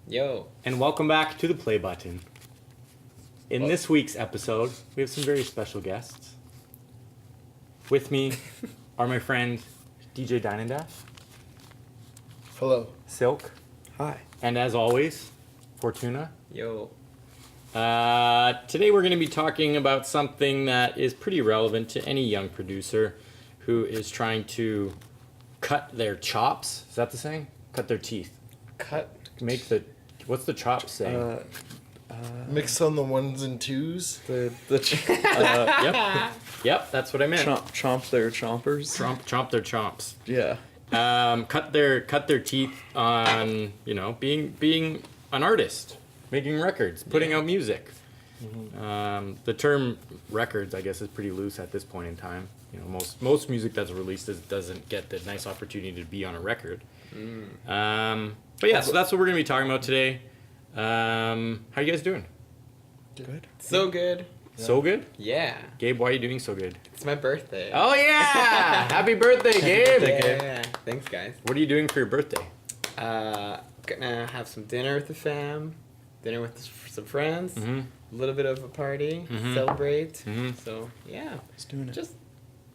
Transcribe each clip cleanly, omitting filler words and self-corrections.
Yo. And welcome back to the play button. In this week's episode, we have some very special guests. With me are my friend DJ Dine Dash Hello. Silkq, Hi. and as always, Fortuna. Yo. Today we're going to be talking about something that is pretty relevant to any young producer who is trying to cut their chops. Is that the saying? Cut their teeth. What's the chop saying? Mix on the ones and twos. Yep, that's what I meant. Chomp their chompers. Chomp their chomps. Yeah. Cut their teeth on, being an artist, making records, putting out music. Mm-hmm. The term records, I guess, is pretty loose at this point in time. Most music that's released doesn't get the nice opportunity to be on a record. But yeah, so that's what we're gonna be talking about today. How you guys doing? Good. So good. Yeah. So good? Yeah. Gabe, why are you doing so good? It's my birthday. Oh yeah! Happy birthday, Gabe! Yeah. Thanks, guys. What are you doing for your birthday? Gonna have some dinner with the fam, dinner with some friends, Mm-hmm. a little bit of a party, Mhm. celebrate. Mm-hmm. So yeah, Just doing it.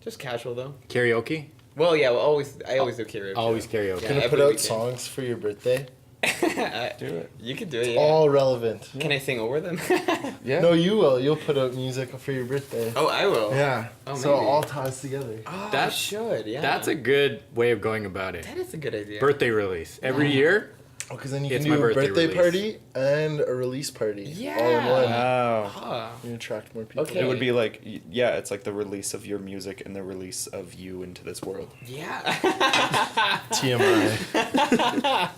just casual though. Karaoke? Well, yeah, I always do karaoke. Always karaoke. Yeah, Gonna every put out weekend. songs for your birthday. Do it. You could do it. Yeah. All relevant. Can I sing over them? Yeah. No, you will. You'll put out music for your birthday. Oh, I will. Yeah. Oh, so maybe. all ties together. Oh, That I should. Yeah. That's a good way of going about it. That is a good idea. Birthday release. Every year? Oh, because then you It's can my do a birthday birthday release. party and a release party. Yeah. All in one. Wow. Ah. You attract more people. Okay. It would be like, yeah, it's like the release of your music and the release of you into this world. Yeah. TMI.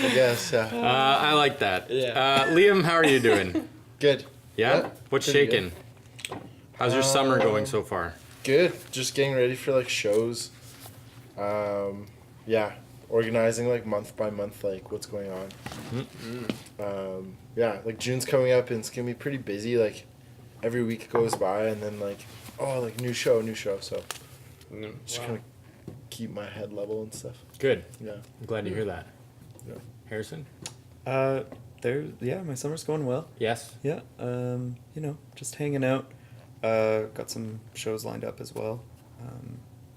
I guess, yeah. I like that. Yeah. Liam, how are you doing? Good. Yeah? Yeah, What's pretty shaking? How's your summer going so far? Good. Just getting ready for like shows. Yeah. Organizing like month by month, like what's going on. Yeah, like June's coming up and it's gonna be pretty busy. Like every week goes by and then like, oh, like new show. So just Wow. kind of keep my head level and stuff. Good. Yeah. I'm glad to hear that. Yeah. Harrison? My summer's going well. Yes? Yeah. Just hanging out. Got some shows lined up as well.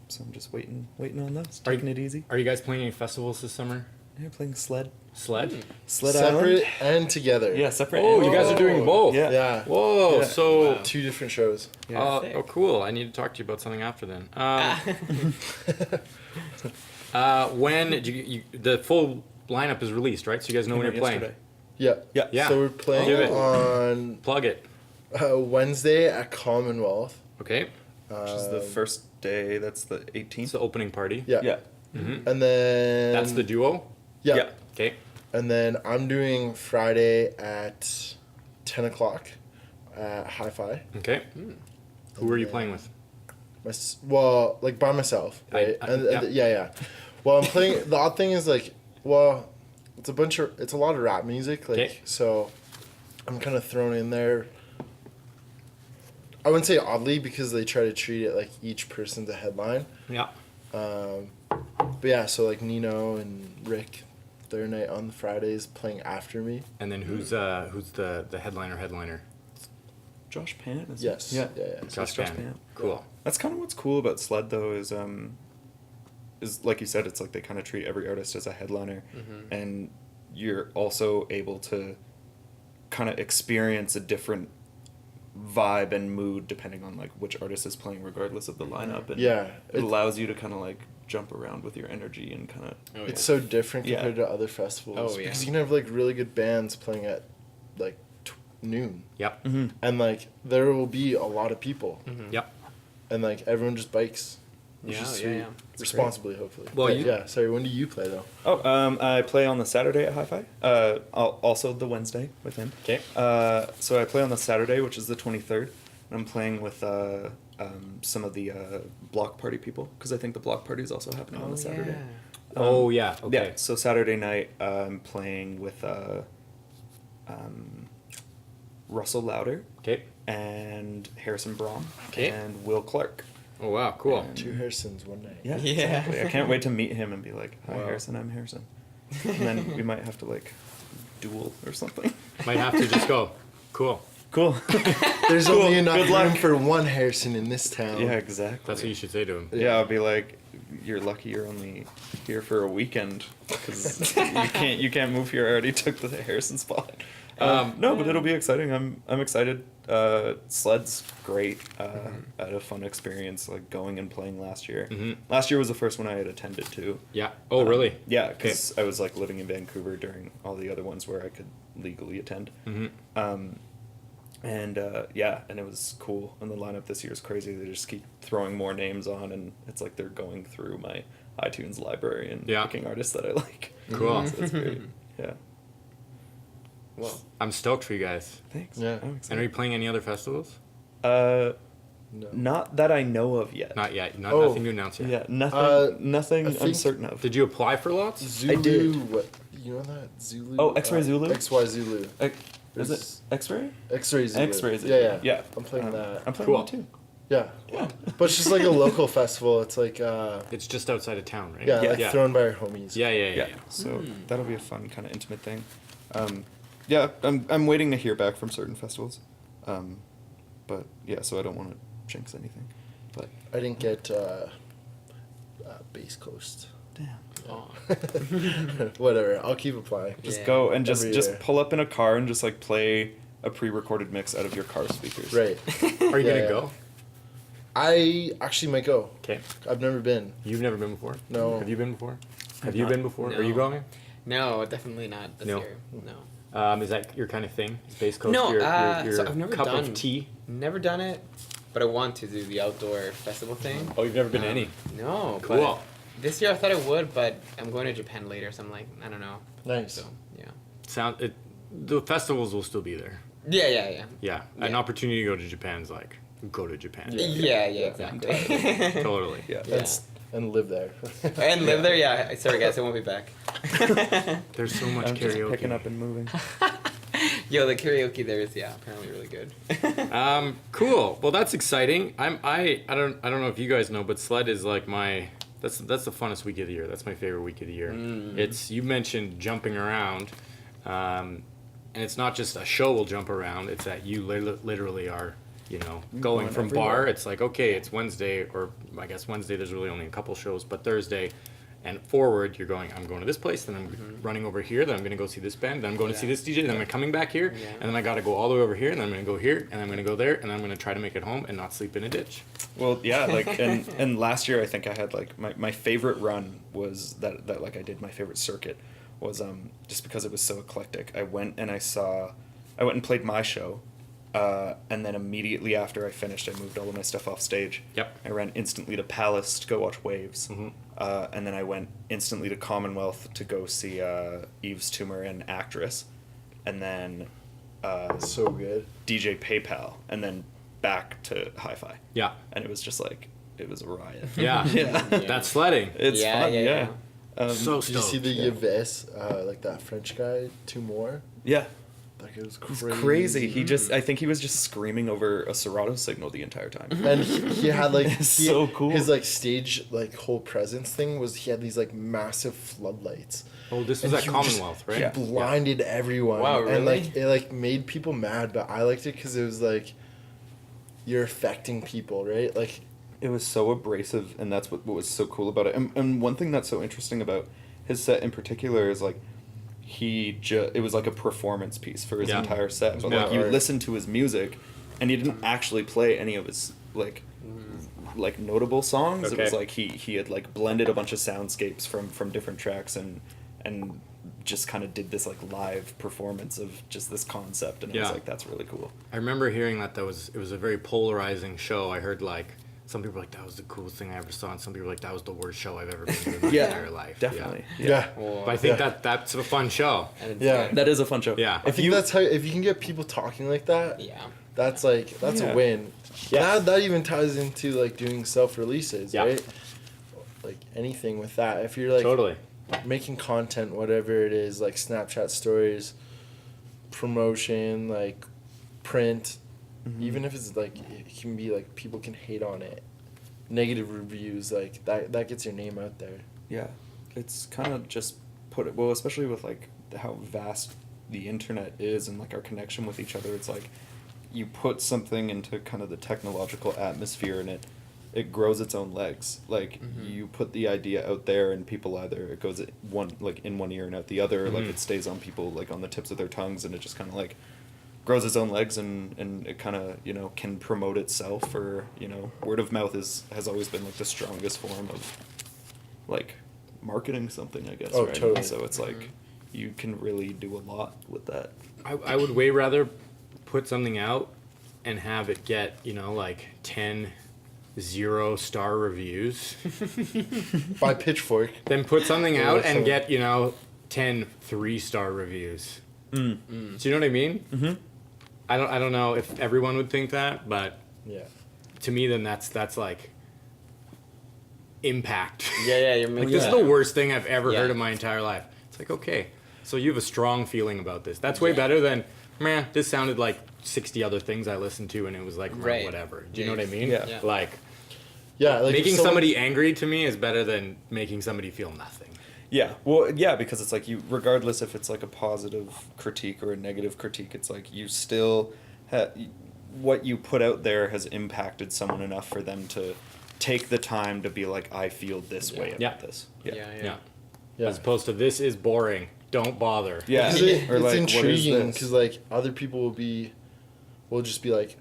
So I'm just waiting on those. Taking it easy. Are you guys playing any festivals this summer? Yeah, playing sled. Sled? Sled Separate Island. and together. Yeah, separate. Oh, and- you guys are doing both? Yeah. Yeah. Whoa, Yeah. so... Wow. 2 different shows. Yeah. Sick. Oh, cool. I need to talk to you about something after then. When did the full lineup is released, right? So you guys know when you're playing. Yesterday. Yeah. Yeah. Yeah. So we're playing Give it. on Plug it. Wednesday at Commonwealth. Okay. Which is the first day. That's the It's 18th. the opening party. Yeah. Yeah. Mm-hmm. And then That's the duo? yeah. Yeah. Okay. And then I'm doing Friday at 10 o'clock at Hi-Fi. Okay. Who are you playing with? Like by myself, right? yeah. Yeah. Well, I'm playing. The odd thing is like, it's a lot of rap music, like Okay. so. I'm kind of thrown in there. I wouldn't say oddly because they try to treat it like each person's a headline. Yeah. But yeah, so like Nino and Rick, their night on the Fridays playing after me. And then who's the headliner? Josh Pant. Is Yes. Yeah. Yeah. Josh Josh Pan. Pant. Cool. That's kind of what's cool about Sled though is like you said, it's like they kind of treat every artist as a headliner, and you're also able to kind of experience a different vibe and mood depending on like which artist is playing, regardless of the lineup. And Yeah, it allows you to kind of like jump around with your energy and kind of. Oh, It's so different Yeah. compared to other festivals. Oh, yeah. Because you can have like really good bands playing at like noon, Yep. and like there will be a lot of people, Yep. and like everyone just bikes, which Yeah, is yeah, sweet. yeah. Responsibly, hopefully. Well, But you- yeah. Sorry, when do you play though? Oh, I play on the Saturday at Hi-Fi. Also the Wednesday with him. Okay. So I play on the Saturday, which is the 23rd, and I'm playing with some of the block party people because I think the block party is also happening on the Saturday. Oh yeah. Okay. Yeah. So Saturday night, I'm playing with Russell Lauder Okay. and Harrison Braun Okay. and Will Clark. Oh wow. Cool. And- 2 Harrisons one night. Yeah, Yeah. exactly. I can't wait to meet him and be like, "Hi, Wow. Harrison. I'm Harrison." And then we might have to like duel or something. Might have to just go. Cool. Cool. There's Cool. only enough Good room luck. for one Harrison in this town. Yeah, exactly. That's what you should say to him. Yeah, I'll be like, you're lucky you're only here for a weekend because you can't move here. I already took the Harrison spot. No, but it'll be exciting. I'm excited. Sled's great. I had a fun experience like going and playing last year. Last year was the first one I had attended to. Yeah. Oh, really? Yeah, because I was like living in Vancouver during all the other ones where I could legally attend. And it was cool. And the lineup this year is crazy. They just keep throwing more names on, and it's like they're going through my iTunes library and picking artists that I like. Cool. So that's great. Yeah. Well, I'm stoked for you guys. Thanks. Yeah. I'm And are excited. you playing any other festivals? No. Not that I know of yet. Not yet. Oh. Nothing to announce yet. Yeah, nothing I I'm think- certain of. Did you apply for lots? Zulu. I did. What? You know that Zulu? Oh, X-Ray Zulu? XY Zulu. Is it X-Ray? X-Ray Zulu. X-Ray Zulu. Yeah. Yeah. I'm playing that. I'm playing Cool. that too. Yeah. But it's just like a local festival. It's like It's just outside of town, right? like yeah. thrown by our homies. Yeah. So that'll be a fun kind of intimate thing. I'm waiting to hear back from certain festivals, but yeah, so I don't want to jinx anything. But I didn't get Base Coast. damn, oh. Whatever. I'll keep applying. just Yeah. go and just Every year. pull up in a car and just like play a pre-recorded mix out of your car speakers. Right. Are you Yeah, gonna yeah. go? I actually might go. Okay. I've never been. You've never been before? No. Have you been before? Have I've you not. been before? Are you No. going? No, definitely not this No. year. No. Is that your kind of thing? Is Base Coast No, your so I've never cup done of tea? Never done it, but I want to do the outdoor festival thing. Oh, you've never been to Um, any? No. Cool. But this year I thought I would, but I'm going to Japan later, so I'm like, I don't know. Nice. So yeah. The festivals will still be there. Yeah. Yeah. An Yeah. opportunity to go to Japan's like, go to Japan. Yeah, exactly. Totally. Yeah. Yeah. And live there. And live there, yeah. Sorry guys, I won't be back. There's so much I'm just karaoke. picking up and moving. Yo, the karaoke there is apparently really good. Cool. Well, that's exciting. I don't know if you guys know, but sled is like that's the funnest week of the year. That's my favorite week of the year. It's, you mentioned jumping around, and it's not just a show will jump around. It's that you literally are, going Going from everywhere. bar. It's like, okay, it's Wednesday, or I guess Wednesday there's really only a couple shows, but Thursday and forward you're going, I'm going to this place, then I'm running over here, then I'm going to go see this band, then I'm going to see this DJ, then I'm coming back here, Yeah. and then I got to go all the way over here, and then I'm going to go here, and I'm going to go there, and I'm going to try to make it home and not sleep in a ditch. Well, yeah, like and last year I think I had like my favorite run was that like I did my favorite circuit was just because it was so eclectic. I went and played my show, and then immediately after I finished, I moved all of my stuff off stage. Yep. I ran instantly to Panelists to go watch Waves, and then I went instantly to Commonwealth to go see Eve's Tumor and Actress, and then So good. DJ PayPal, and then back to Hi-Fi. Yeah. And it was just like, it was a riot. Yeah. Yeah. That's sledding. It's Yeah, fun, yeah, yeah. So Did you see stoked. the Yves, like that French guy, Two More? Yeah. Like it was It's crazy. crazy. I think he was just screaming over a Serato signal the entire time. And he had like It's so cool. His like stage like whole presence thing was he had these like massive floodlights. Oh, this was And at he Commonwealth, right? He Yeah. blinded everyone. Wow, And really? like it like made people mad, but I liked it because it was like you're affecting people, right? Like It was so abrasive, and that's what was so cool about it. And one thing that's so interesting about his set in particular is like it was like a performance piece for his Yeah. entire set. But Yeah. like you Right. listen to his music, and he didn't actually play any of his like notable songs. It was Okay. like he had like blended a bunch of soundscapes from different tracks and just kind of did this like live performance of just this concept, and I was Yeah. like, that's really cool. I remember hearing it was a very polarizing show. I heard like some people were like that was the coolest thing I ever saw, and some people were like that was the worst show I've ever been to in my entire life. Definitely. yeah. Well, But I think Yeah. that's a fun show. and it's Yeah. good. That is a fun show. Yeah. I think that's how if you can get people talking like that, Yeah. that's Yeah. a win. Yeah. That even ties into like doing self releases, Yeah. right? Like anything with that. If you're like Totally. making content, whatever it is, like Snapchat stories, promotion, like print, even if it's like it can be like people can hate on it, negative reviews, like that gets your name out there. Yeah, it's kind of just especially with like how vast the internet is and like our connection with each other. It's like you put something into kind of the technological atmosphere and it grows its own legs. Like you put the idea out there and people either it goes in one ear and out the other, like it stays on people like on the tips of their tongues, and it just kind of like grows its own legs, and it kind of, you know, can promote itself, or, you know, word of mouth has always been like the strongest form of like marketing something, I guess. Oh, right? totally. So it's like you can really do a lot with that. I would way rather put something out and have it get, you know, like 10 0-star reviews By Pitchfork. than put something Yeah, out that's and something. get, you know, 10 3-star reviews. Do you know what I mean? Mm-hmm. I don't know if everyone would think that, but Yeah. to me, then that's like impact. Yeah, you're Like, making this is the worst thing I've ever Yeah. heard in my entire life. It's like, okay, so you have a strong feeling about this. That's way better than, man, this sounded like 60 other things I listened to and it was like, Right. whatever. Do you Yeah. know what I mean? Yeah. Like, Yeah, like if making someone- somebody angry to me is better than making somebody feel nothing. Yeah, well, yeah, because it's like you, regardless if it's like a positive critique or a negative critique, it's like you still, what you put out there has impacted someone enough for them to take the time to be like, I feel this way about Yeah. this. Yeah. Yeah. As opposed to, this is boring. Don't bother. Yeah. 'Cause Or it's like, intriguing what is because this? like other people will just be like,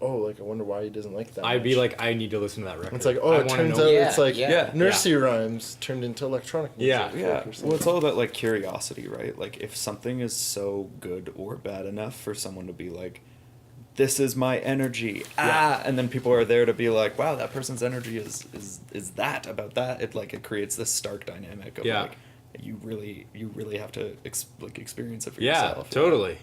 oh, like I wonder why he doesn't like that. I'd be much. like, I need to listen to that record. It's like, I oh, it wanna turns know- out Yeah, it's like yeah. nursery rhymes turned into electronic music. Yeah. like, Yeah, or something. well, it's all about like curiosity, right? Like if something is so good or bad enough for someone to be like, this is my energy, and then people are there to be like, wow, that person's energy is that about that. It creates this stark dynamic of Yeah. like, you really have to experience it for Yeah, yourself. totally.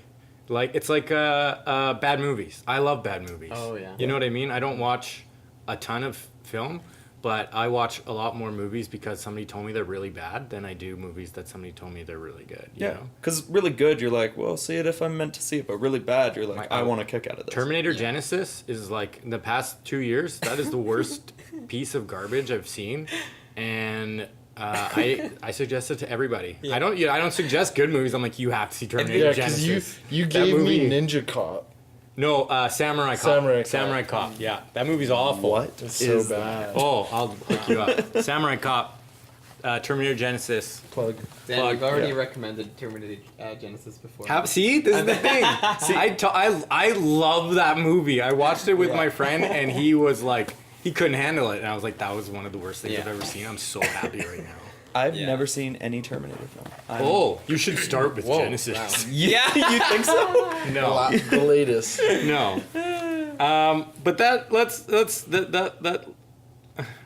Like, it's like bad movies. I love bad movies. Oh, yeah. You know what I mean? I don't watch a ton of film, but I watch a lot more movies because somebody told me they're really bad than I do movies that somebody told me they're really good. You Yeah, know? because really good, you're like, well, see it if I'm meant to see it, but really bad, you're like, I want a kick out of this. Terminator Genesis is like, in the past 2 years, that is the worst piece of garbage I've seen, and I suggest it to everybody. I don't suggest good movies. I'm like, you have to see Terminator Yeah, because Genesis. you That gave me movie- Ninja Cop. No, Samurai Cop. Samurai Cop. Samurai Cop. Yeah, that movie's awful. What It's so is bad. Oh, I'll hook you up. Samurai Cop, Terminator Genesis. Plug. Dan, Plug, you've already yeah. recommended Terminator Genesis before. See, this is the thing. See, I love that movie. I watched it with my friend, and he was like, he couldn't handle it, and I was like, that was one of the worst things I've Yeah. ever seen. I'm so happy right now. I've Yeah. never seen any Terminator film. Oh, you should start with Whoa, Genesis. wow. Yeah, you think so? No, The latest. no. But that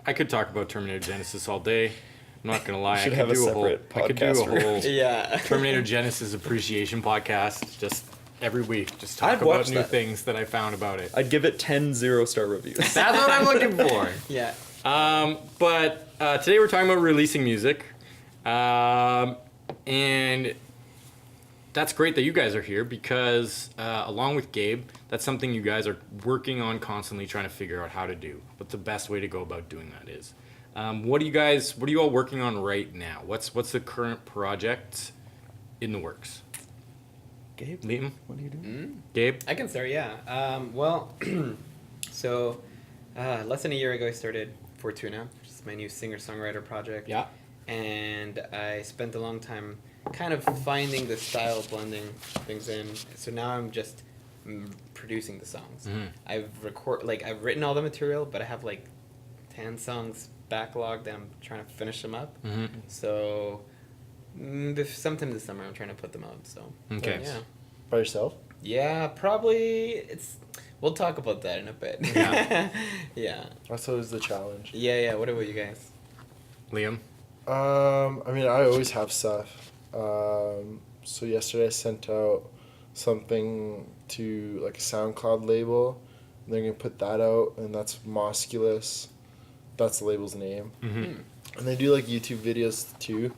I could talk about Terminator Genesis all day. I'm not gonna lie. should I have could a do separate I could do podcast a for it. whole Yeah. Terminator Genesis appreciation podcast just every week. Just talk I'd about watch new that. things that I found about it. I'd give it 10 0-star reviews. That's what I'm looking for. Yeah. But today we're talking about releasing music. And that's great that you guys are here because along with Gabe, that's something you guys are working on constantly trying to figure out how to do. What the best way to go about doing that is. What are you all working on right now? What's the current project in the works? Gabe, Liam? what are you doing? Gabe? I can start, yeah. Well, so less than a year ago, I started Fortuna, which is my new singer-songwriter project. Yeah. And I spent a long time kind of finding the style, blending things in. So now I'm just producing the songs. Mhm. I've written all the material, but I have like 10 songs backlogged and I'm trying to finish them up. Mm-hmm. So sometime this summer I'm trying to put them out. So Okay. yeah. By yourself? Yeah, probably we'll talk about that in a bit. Yeah. Yeah. That's always the challenge. Yeah, what about you guys? Liam? I mean, I always have stuff. So yesterday I sent out something to like a SoundCloud label. And they're gonna put that out, and that's Mosculus. That's the label's name. Mm-hmm. And they do like YouTube videos too,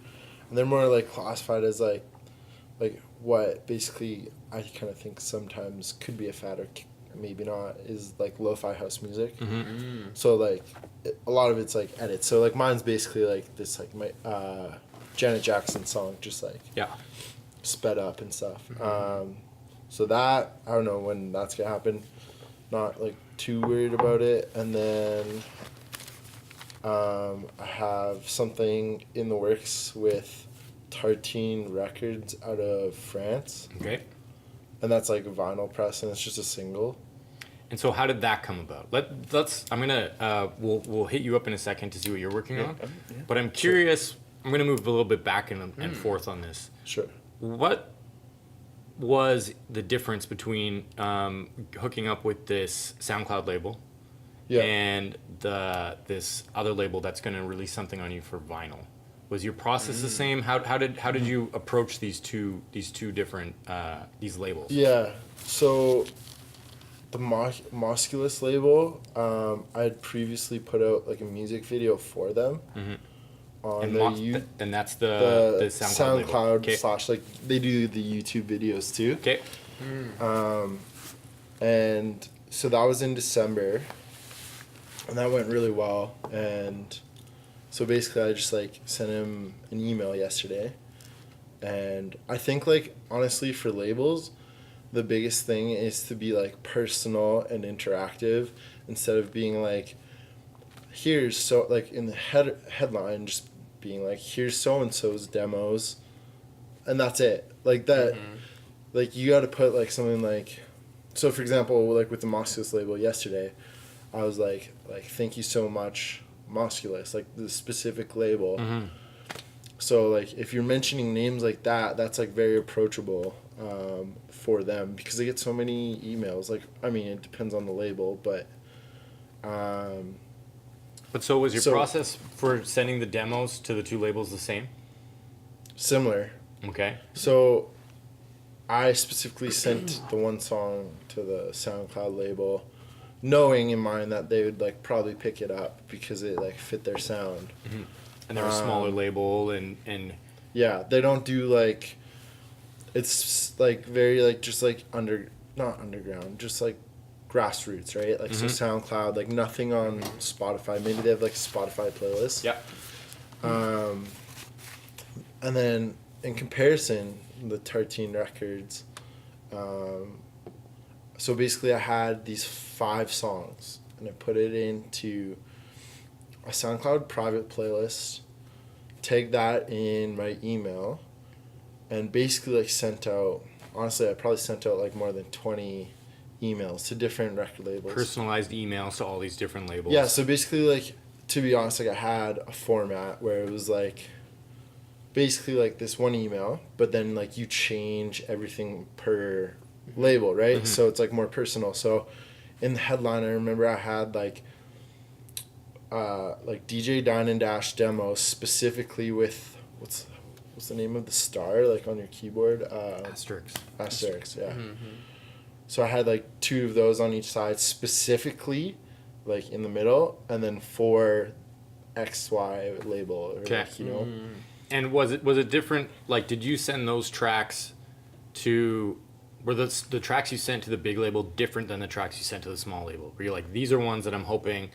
and they're more like classified as like what basically I kind of think sometimes could be a fad or maybe not is like lo-fi house music. Mm-hmm. So like a lot of it's like edits. So like mine's basically like this like my Janet Jackson song, just like Yeah. sped up and stuff. So that, I don't know when that's gonna happen. Not like too worried about it. And then I have something in the works with Tartine Records out of France. Okay. And that's like a vinyl press, and it's just a single. And so how did that come about? Let's I'm gonna we'll hit you up in a second to see what you're working on. Yeah. But I'm curious. I'm gonna move a little bit back and forth on this. Sure. What was the difference between hooking up with this SoundCloud label and this other label that's going to release something on you for vinyl? Was your process the same? How did you approach these two different these labels? Yeah. So the Mosculus label, I had previously put out like a music video for them. On And that's the SoundCloud label. Okay. / like they do the YouTube videos too. Okay. And so that was in December, and that went really well. And so basically I just like sent him an email yesterday, and I think like honestly for labels, the biggest thing is to be like personal and interactive instead of being like, here's so like in the headline just being like, here's so and so's demos, and that's it. Like that, like you got to put like something like, so for example, like with the Mosculus label yesterday, I was like thank you so much, Mosculus, like the specific label. So like if you're mentioning names like that, that's like very approachable for them because they get so many emails. Like I mean, it depends on the label, but. But so was your process for sending the demos to the two labels the same? Similar. Okay. So I specifically sent the one song to the SoundCloud label, knowing in mind that they would like probably pick it up because it like fit their sound. And they're a smaller label and yeah, they don't do like, it's like very like just like not underground, just like grassroots, right? Like so SoundCloud, like nothing on Spotify. Maybe they have like a Spotify playlist. Yeah. And then in comparison, the Tartine Records, so basically I had these 5 songs and I put it into a SoundCloud private playlist, tagged that in my email, and basically like sent out, honestly I probably sent out like more than 20 emails to different record labels. Personalized emails to all these different labels. Yeah, so basically like, to be honest, like I had a format where it was like basically like this one email, but then like you change everything per label, right? So it's like more personal. So in the headline I remember I had like DJ Dine Dash demo specifically with what's the name of the star like on your keyboard? Asterisk, yeah. So I had like 2 of those on each side specifically, like in the middle, and then 4 XY label, or like, you know. And was it different? Like, did you send those tracks to? Were the tracks you sent to the big label different than the tracks you sent to the small label? Were you like, these are ones that I'm hoping?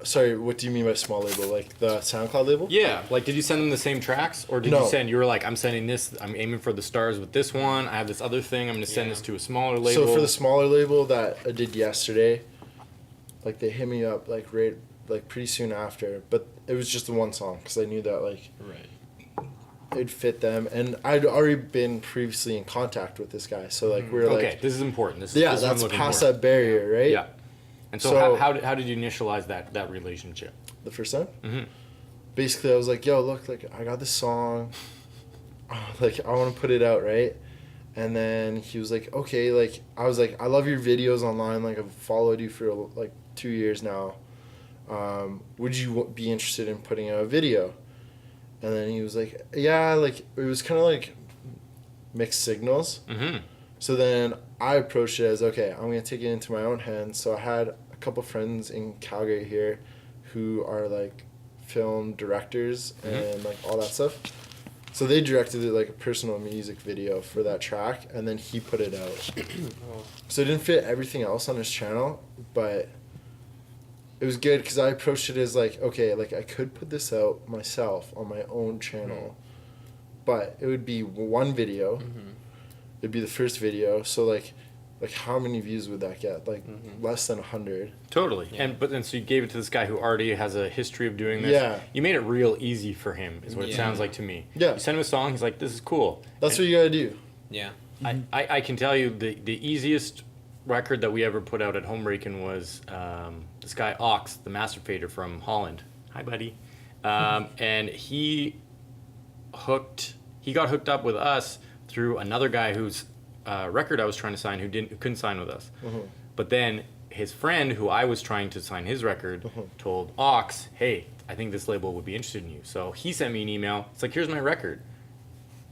Sorry, what do you mean by small label? Like the SoundCloud label? Yeah, like did you send them the same tracks, or did you were like, I'm sending this, I'm aiming for the stars with this one, I have this other thing, I'm gonna send this to a smaller label. So for the smaller label that I did yesterday, like they hit me up like pretty soon after, but it was just the one song because I knew that like it'd fit them, and I'd already been previously in contact with this guy, so like we're like, okay, this is important. This that's is past that barrier, right? Yeah. And so how did you initialize that relationship? The first time? Basically, I was like, yo, look, like, I got this song. Like, I want to put it out, right? And then he was like, okay, like, I was like, I love your videos online. Like, I've followed you for, like, 2 years now. Would you be interested in putting out a video? And then he was like, yeah, like, it was kind of like mixed signals. So then I approached it as, okay, I'm going to take it into my own hands. So I had a couple friends in Calgary here who are like film directors and like all that stuff. So they directed it like a personal music video for that track, and then he put it out. So it didn't fit everything else on his channel, but it was good because I approached it as like, okay, like I could put this out myself on my own channel but it would be one video. It'd be the first video. So like how many views would that get? Like less than 100. Totally. Yeah. And but then so you gave it to this guy who already has a history of doing this. Yeah. You made it real easy for him, is what it Yeah. sounds like to me. Yeah. You send him a song, he's like, this is cool. That's And what you gotta do. Yeah. I can tell you the easiest record that we ever put out at Homebreakin' was this guy Ox, the master fader from Holland. Hi, buddy. And he got hooked up with us through another guy whose record I was trying to sign who couldn't sign with us. But then his friend who I was trying to sign his record told Ox, hey, I think this label would be interested in you. So he sent me an email. It's like, here's my record.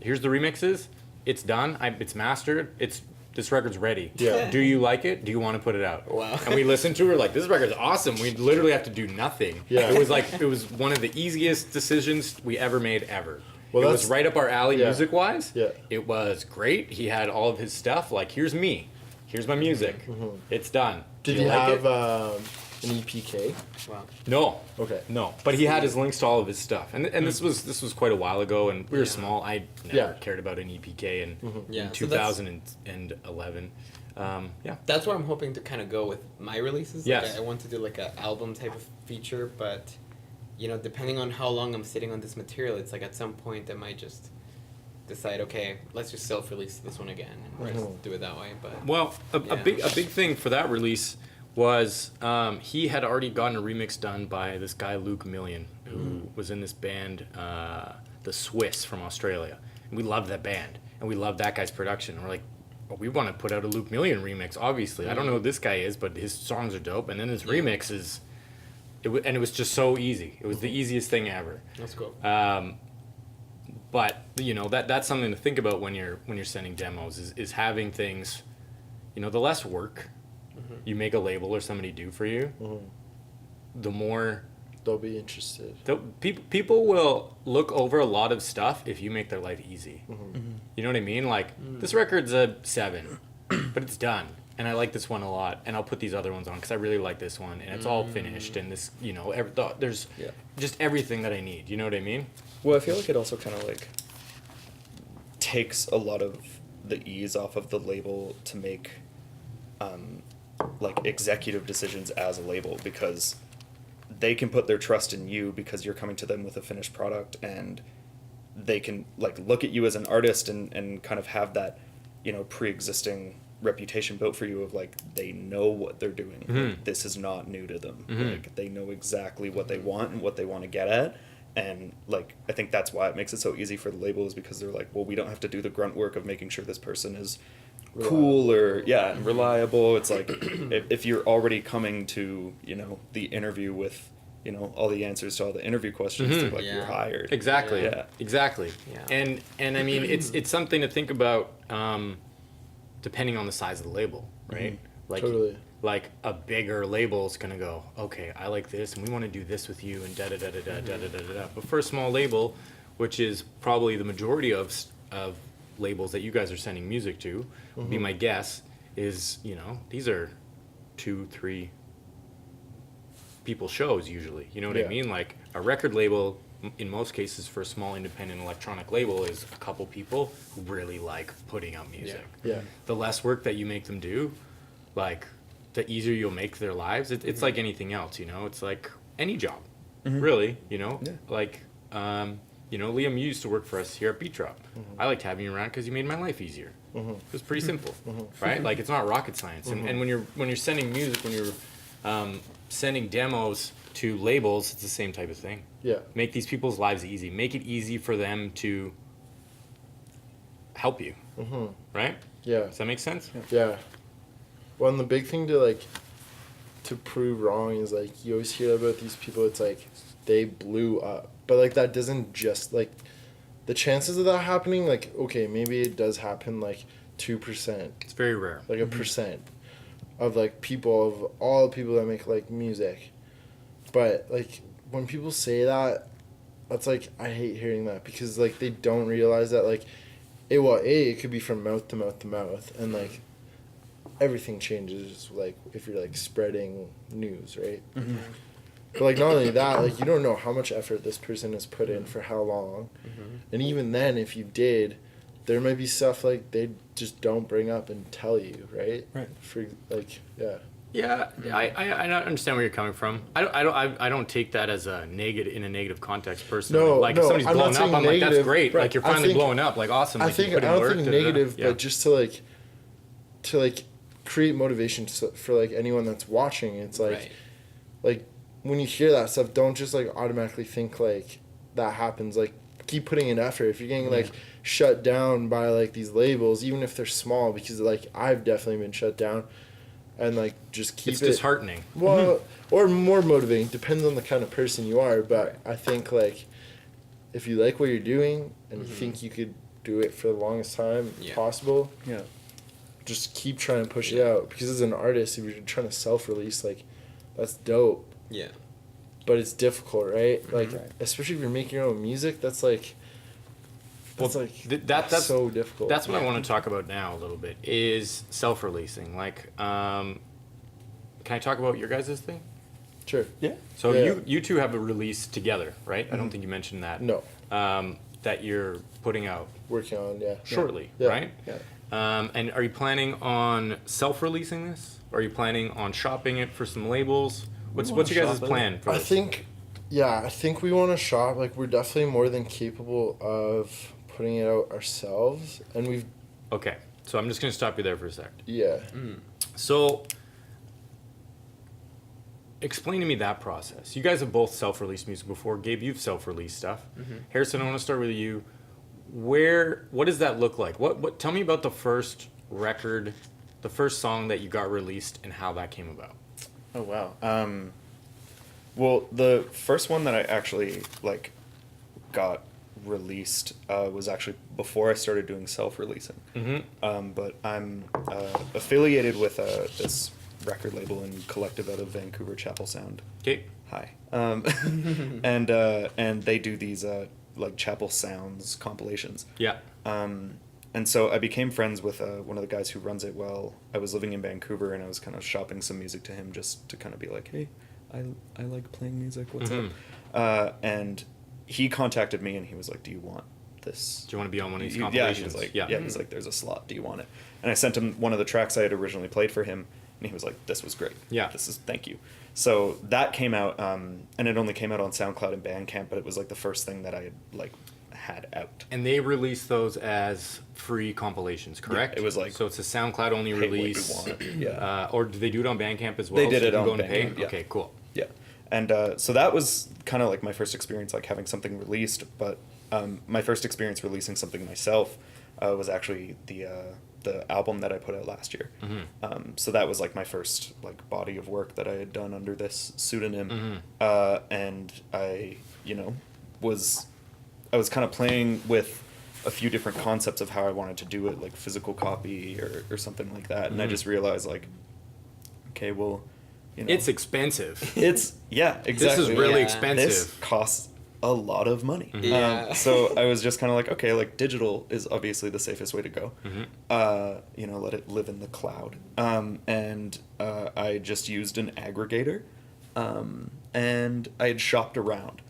Here's the remixes. It's done. It's mastered. This record's ready. Yeah. Do you like it? Do you want to put it out? Wow. And we listened to her like, this record's awesome. We literally have to do nothing. Yeah. It was one of the easiest decisions we ever made ever. Well, it was that's- right up our alley yeah. music wise. Yeah. It was great. He had all of his stuff. Like, here's me. Here's my music. It's done. Did Do you like have it? an EPK? Wow. No. Okay. No, but he had his links to all of his stuff, and this was quite a while ago, and we were Yeah. small. I never Yeah. cared about an EPK in Yeah, so 2011. Yeah, That's where I'm hoping to kind of go with my releases. Yes. Like I want to do like an album type of feature, but depending on how long I'm sitting on this material, it's like at some point I might just decide, okay, let's just self-release this one again and just do it that way. But well, a Yeah. big thing for that release was he had already gotten a remix done by this guy Luke Million, who was in this band, the Swiss from Australia, and we loved that band, and we loved that guy's production. We're like, well, we want to put out a Luke Million remix, obviously. I don't know who this guy is, but his songs are dope, and then his remix is, and it was just so easy. It was the easiest thing ever. that's cool. But that's something to think about when you're sending demos is having things, the less work you make a label or somebody do for you, the more They'll be interested. people will look over a lot of stuff if you make their life easy. You know what I mean? Like this record's a 7, but it's done, and I like this one a lot, and I'll put these other ones on because I really like this one, and it's all finished, and this there's just everything that I need. You know what I mean? Well, I feel like it also kind of like takes a lot of the ease off of the label to make like executive decisions as a label, because they can put their trust in you because you're coming to them with a finished product, and they can like look at you as an artist and kind of have that pre-existing reputation built for you of like they know what they're doing. Like, this is not new to them. Like they know exactly what they want and what they want to get at. And like I think that's why it makes it so easy for the label, is because they're like, well, we don't have to do the grunt work of making sure this person is cool or and reliable. It's like if you're already coming to the interview with all the answers to all the interview questions, they're like, you're hired. Exactly. Yeah. Exactly. Yeah. And I mean it's something to think about depending on the size of the label, right? Like Totally. like a bigger label is gonna go, okay, I like this, and we want to do this with you, and da da da da da da da da da. But for a small label, which is probably the majority of labels that you guys are sending music to, would be my guess, is these are 2-3 people shows usually. You know what I Yeah. mean? Like a record label, in most cases for a small independent electronic label, is a couple people who really like putting out music. Yeah. The less work that you make them do, like the easier you'll make their lives. It's like anything else, it's like any job, really, Yeah. like, Liam, you used to work for us here at Beat Drop. I liked having you around because you made my life easier. It was pretty simple, right? Like it's not rocket science. And when you're sending music, when you're sending demos to labels, it's the same type of thing. Yeah. Make these people's lives easy. Make it easy for them to help you, right? Yeah. Does that make sense? Yeah. Well, and the big thing to prove wrong is like you always hear about these people. It's like they blew up, but like that doesn't just like the chances of that happening. Like okay, maybe it does happen like 2%, It's very rare. like a percent of like people of all the people that make like music. But like when people say that, that's like I hate hearing that because like they don't realize that like it could be from mouth to mouth to mouth, and like everything changes like if you're like spreading news, right? But like not only that, like you don't know how much effort this person has put in for how long, and even then, if you did, there might be stuff like they just don't bring up and tell you, right? Right. For like, yeah. Yeah, I don't understand where you're coming from. I don't take that as a negative context personally. No, like no, if somebody's I'm not blowing up, saying I'm like, that's negative. great. Right. Like you're I finally think- blowing up. Like awesome. I Like, you think put in I don't work, think da-da-da. negative, Yeah. but just to like create motivation for like anyone that's watching. It's like Right. like when you hear that stuff, don't just like automatically think like that happens. Like keep putting in effort. If you're getting like shut down by like these labels, even if they're small, because like I've definitely been shut down, and like just keep It's it. disheartening. Well, or more motivating, depends on the kind of person you are. But I think like if you like what you're doing and you think you could do it for the longest time Yeah. possible, Yeah. just keep trying to push it out. Because as an artist, if you're trying to self-release, like that's dope. Yeah. But it's difficult, right? Like Right. especially if you're making your own music, that's like That's so difficult. That's what I want to talk about now a little bit is self-releasing. Like, can I talk about your guys' thing? Sure. Yeah. So Yeah. you two have a release together, right? I don't think you mentioned that. No. That you're putting out Working on shortly, Yeah. right? Yeah. And are you planning on self-releasing this? Or are you planning on shopping it for some labels? What's wanna your guys' shop it. plan for I this? I think we want to shop. Like we're definitely more than capable of putting it out ourselves, and we've Okay, so I'm just gonna stop you there for a sec. yeah. So, explain to me that process. You guys have both self-released music before. Gabe, you've self-released stuff. Harrison, I want to start with you. What does that look like? What? Tell me about the first record, the first song that you got released, and how that came about. Oh wow. Well, the first one that I actually like got released was actually before I started doing self-releasing. But I'm affiliated with this record label and collective out of Vancouver, Chapel Sound. Okay. Hi. And they do these like Chapel Sounds compilations. Yeah. And so I became friends with one of the guys who runs it while I was living in Vancouver, and I was kind of shopping some music to him just to kind of be like, hey, I like playing music. What's up? And he contacted me and he was like, do you want this? Do you want to be on one of these Yeah, compilations? he was like, yeah. he's like, there's a slot. Do you want it? And I sent him one of the tracks I had originally played for him, and he was like, this was great. Yeah. Thank you. So that came out, and it only came out on SoundCloud and Bandcamp, but it was like the first thing that I had out. And they release those as free compilations, correct? it was like, so it's a SoundCloud only pay what you release. want. Yeah. Or do they do it on Bandcamp as well? They did so it you on can go and pay? Bandcamp, yeah. Okay, cool. Yeah, and so that was kind of like my first experience, like having something released. But my first experience releasing something myself was actually the album that I put out last year. So that was like my first like body of work that I had done under this pseudonym, and I was kind of playing with a few different concepts of how I wanted to do it, like physical copy or something like that, and I just realized like, okay, well. It's expensive. It's exactly. This is really Yeah. expensive. This costs a lot of money. Yeah. So I was just kind of like, okay, like digital is obviously the safest way to go. Let it live in the cloud. And I just used an aggregator, and I had shopped around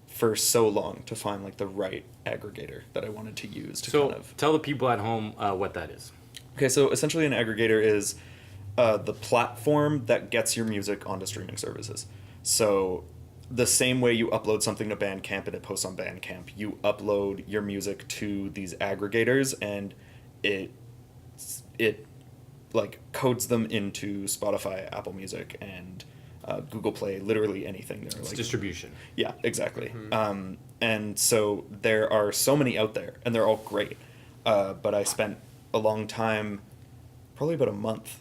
for so long to find like the right aggregator that I wanted to use to So kind of. tell the people at home what that is. Okay, so essentially an aggregator is the platform that gets your music onto streaming services. So the same way you upload something to Bandcamp and it posts on Bandcamp, you upload your music to these aggregators, and it like codes them into Spotify, Apple Music, and Google Play, literally anything. There, It's distribution. yeah, exactly. And so there are so many out there, and they're all great. But I spent a long time, probably about a month,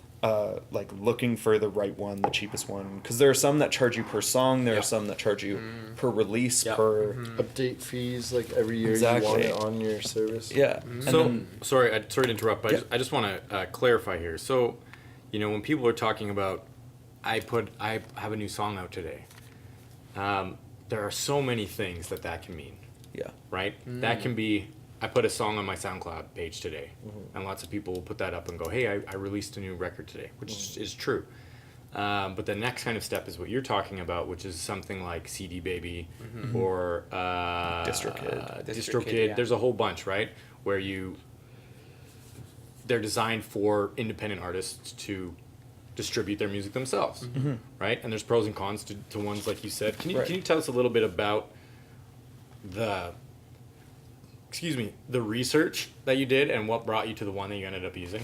like looking for the right one, the cheapest one. Because there are some that charge you per song. There are some that charge you per release, Yeah. per... Update fees like every year Exactly. you want it on your service. Yeah. So And then- sorry to interrupt, but Yeah. I just want to clarify here. So, when people are talking about, I have a new song out today. There are so many things that can mean, yeah. right? That can be, I put a song on my SoundCloud page today, and lots of people will put that up and go, "Hey, I released a new record today," which is true. But the next kind of step is what you're talking about, which is something like CD Baby or DistroKid. DistroKid. Yeah. There's a whole bunch, right? Where they're designed for independent artists to distribute their music themselves, right? And there's pros and cons to ones like you said. Can you tell us a little bit about the research that you did and what brought you to the one that you ended up using?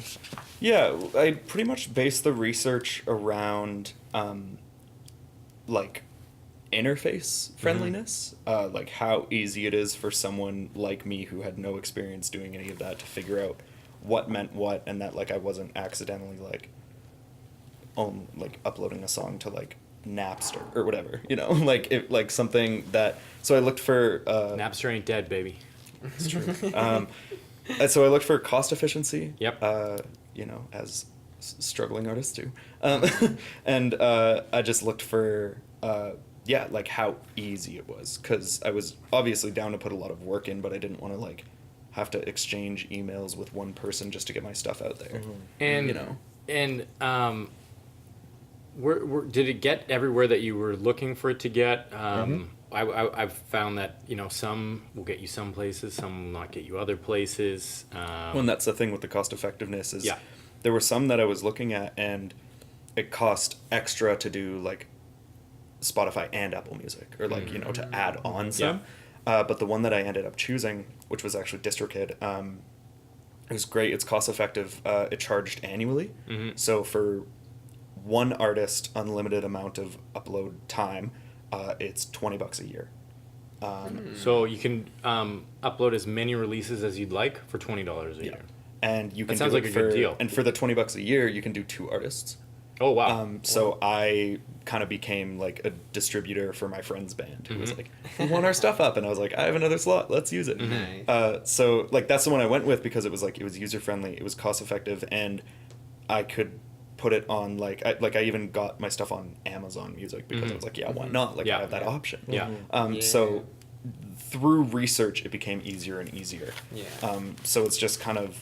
Yeah, I pretty much based the research around like interface friendliness, like how easy it is for someone like me who had no experience doing any of that to figure out what meant what, and that like I wasn't accidentally like uploading a song to like Napster or whatever, you know, like something that. So I looked for Napster ain't dead, baby. It's true. And so I looked for cost efficiency. Yep. You know, as struggling artists do. And I just looked for like how easy it was, because I was obviously down to put a lot of work in, but I didn't want to like have to exchange emails with one person just to get my stuff out there. And you know, and where did it get everywhere that you were looking for it to get? I've found that, you know, some will get you some places, some will not get you other places. well, and that's the thing with the cost effectiveness is Yeah. there were some that I was looking at and it cost extra to do like Spotify and Apple Music, or like, you know, to add on some. But the one that I ended up choosing, which was actually DistroKid, it was great. It's cost effective. It charged annually. So for one artist, unlimited amount of upload time, it's $20 a year. So you can upload as many releases as you'd like for $20 a year. And you can That sounds do like it a for, good deal. And for the $20 a year, you can do 2 artists. Oh wow! So I kind of became like a distributor for my friend's band who was like, "We want our stuff up," and I was like, "I have another slot. Let's use it." Nice. So like that's the one I went with because it was like it was user friendly, it was cost effective, and I could put it on like I even got my stuff on Amazon Music because I was like, yeah, why not? Like Yeah. I have that option. Yeah. So through research, it became easier and easier. Yeah. So it's just kind of,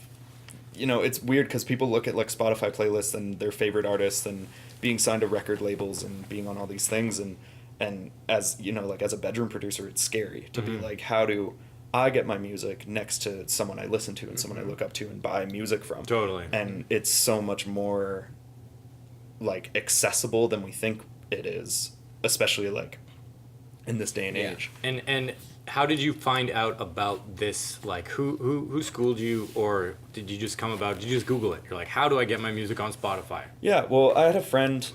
you know, it's weird because people look at like Spotify playlists and their favorite artists and being signed to record labels and being on all these things, and as you know, like as a bedroom producer, it's scary to be like, how do I get my music next to someone I listen to and someone I look up to and buy music from? Totally. And it's so much more like accessible than we think it is, especially like in this day and Yeah. age. And how did you find out about this? Like, who schooled you, or did you just did you just Google it? You're like, how do I get my music on Spotify? Yeah, well, I had a friend,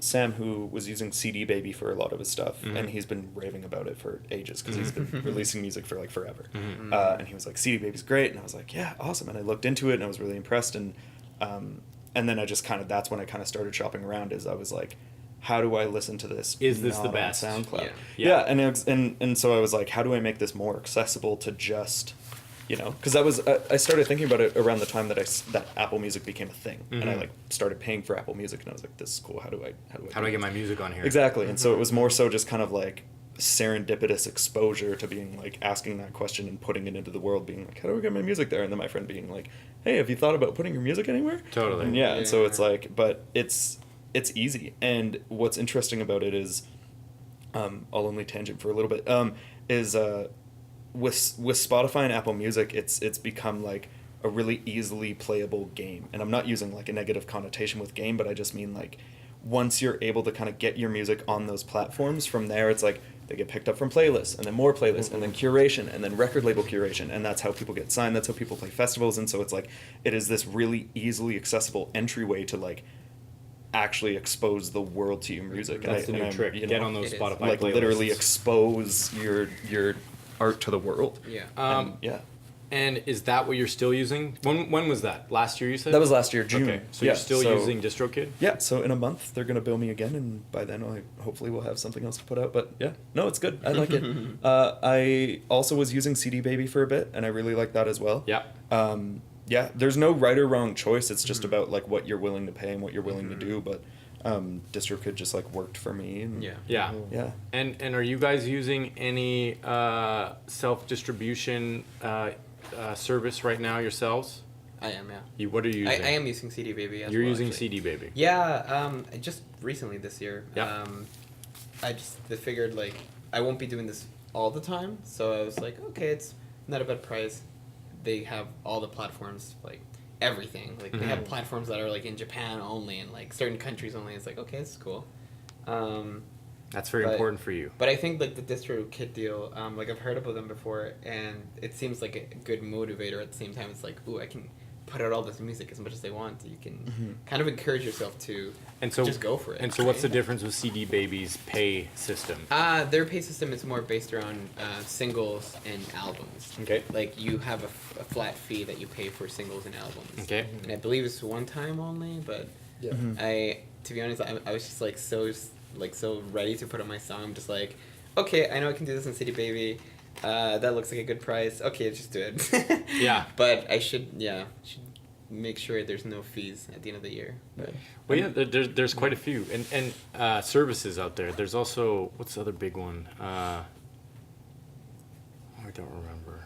Sam, who was using CD Baby for a lot of his stuff, and he's been raving about it for ages because he's been releasing music for like forever. And he was like, CD Baby's great, and I was like, yeah, awesome. And I looked into it, and I was really impressed. And then I just that's when I kind of started shopping around. Is I was like, how do I listen to this? Is this not the on best? SoundCloud. Yeah. And so I was like, how do I make this more accessible to just, you know, because I started thinking about it around the time that Apple Music became a thing, and I like started paying for Apple Music, and I was like, this is cool. How do I How do I get my music on here? Exactly. And so it was more so just kind of like serendipitous exposure to being like asking that question and putting it into the world, being like, how do I get my music there? And then my friend being like, hey, have you thought about putting your music anywhere? Totally. And and so Yeah. it's like, but it's easy. And what's interesting about it is, I'll only tangent for a little bit, is with Spotify and Apple Music, it's become like a really easily playable game. And I'm not using like a negative connotation with game, but I just mean like once you're able to kind of get your music on those platforms, from there it's like they get picked up from playlists, and then more playlists, and then curation, and then record label curation, and that's how people get signed, that's how people play festivals. And so it's like it is this really easily accessible entryway to like actually expose the world to your music. That's the new trick. You know, Get on those It is. Spotify like playlists. literally expose your art to the world. Yeah. Yeah. And is that what you're still using? When was that? Last year, you said? That was last year, June. Okay, so Yeah, you're still so- using DistroKid? Yeah, so in a month they're gonna bill me again, and by then hopefully we'll have something else to put out. But yeah, no, it's good. I like it. I also was using CD Baby for a bit, and I really like that as well. Yeah. Yeah, there's no right or wrong choice. It's just about like what you're willing to pay and what you're willing to do. But DistroKid just like worked for me. And, Yeah. Yeah. Yeah. And are you guys using any self-distribution service right now yourselves? I am, yeah. What are you using? I am using CD Baby as You're well, using actually. CD Baby. Yeah, just recently this year. Yeah. I just figured, like, I won't be doing this all the time, so I was like, okay, it's not a bad price. They have all the platforms, like, everything. Like, they have platforms that are, like, in Japan only and, like, certain countries only. It's like, okay, this is cool. That's very important for you. But I think, like, the DistroKid deal, like, I've heard about them before, and it seems like a good motivator. At the same time, it's like, ooh, I can put out all this music as much as I want. You can kind of encourage yourself to just go for it. And so what's the difference with CD Baby's pay system? Their pay system is more based around singles and albums. Okay. Like, you have a flat fee that you pay for singles and albums. Okay. And I believe it's one time only, but Yeah. to be honest, I was just, like, so ready to put out my song. I'm just like, okay, I know I can do this on CD Baby. That looks like a good price. Okay, let's just do it. Yeah. But I should make sure there's no fees at the end of the year. But Well, yeah, there's quite a few, and services out there. There's also, what's the other big one? I don't remember.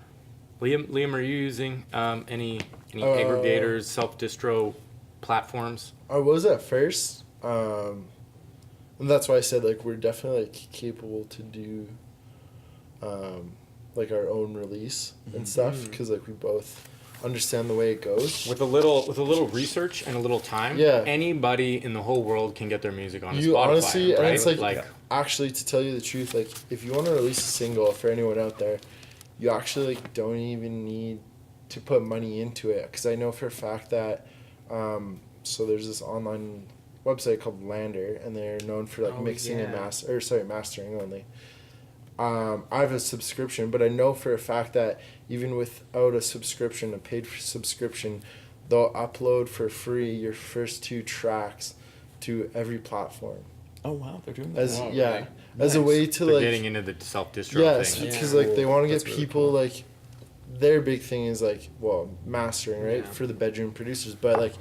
Liam, are you using any aggregators, self-distro platforms? I was at first, and that's why I said, like, we're definitely, like, capable to do, like, our own release and stuff, because, like, we both understand the way it goes. With a little research and a little time, Yeah. anybody in the whole world can get their music on You Spotify, honestly, right? and it's like, actually, to tell you the truth, like, if you want to release a single, for anyone out there, you actually, like, don't even need to put money into it, because I know for a fact that, so there's this online website called Lander, and they're known for, like, mixing and mastering only. I have a subscription, but I know for a fact that even without a subscription, a paid subscription, they'll upload for free your first 2 tracks to every platform. Oh wow, they're doing that. As Wow, yeah, really? as a Nice. way to They're like getting into the self-distro yes, thing. because Yeah. like they want to get That's really people cool. like their big thing is like mastering, right, Yeah. for the bedroom producers, but like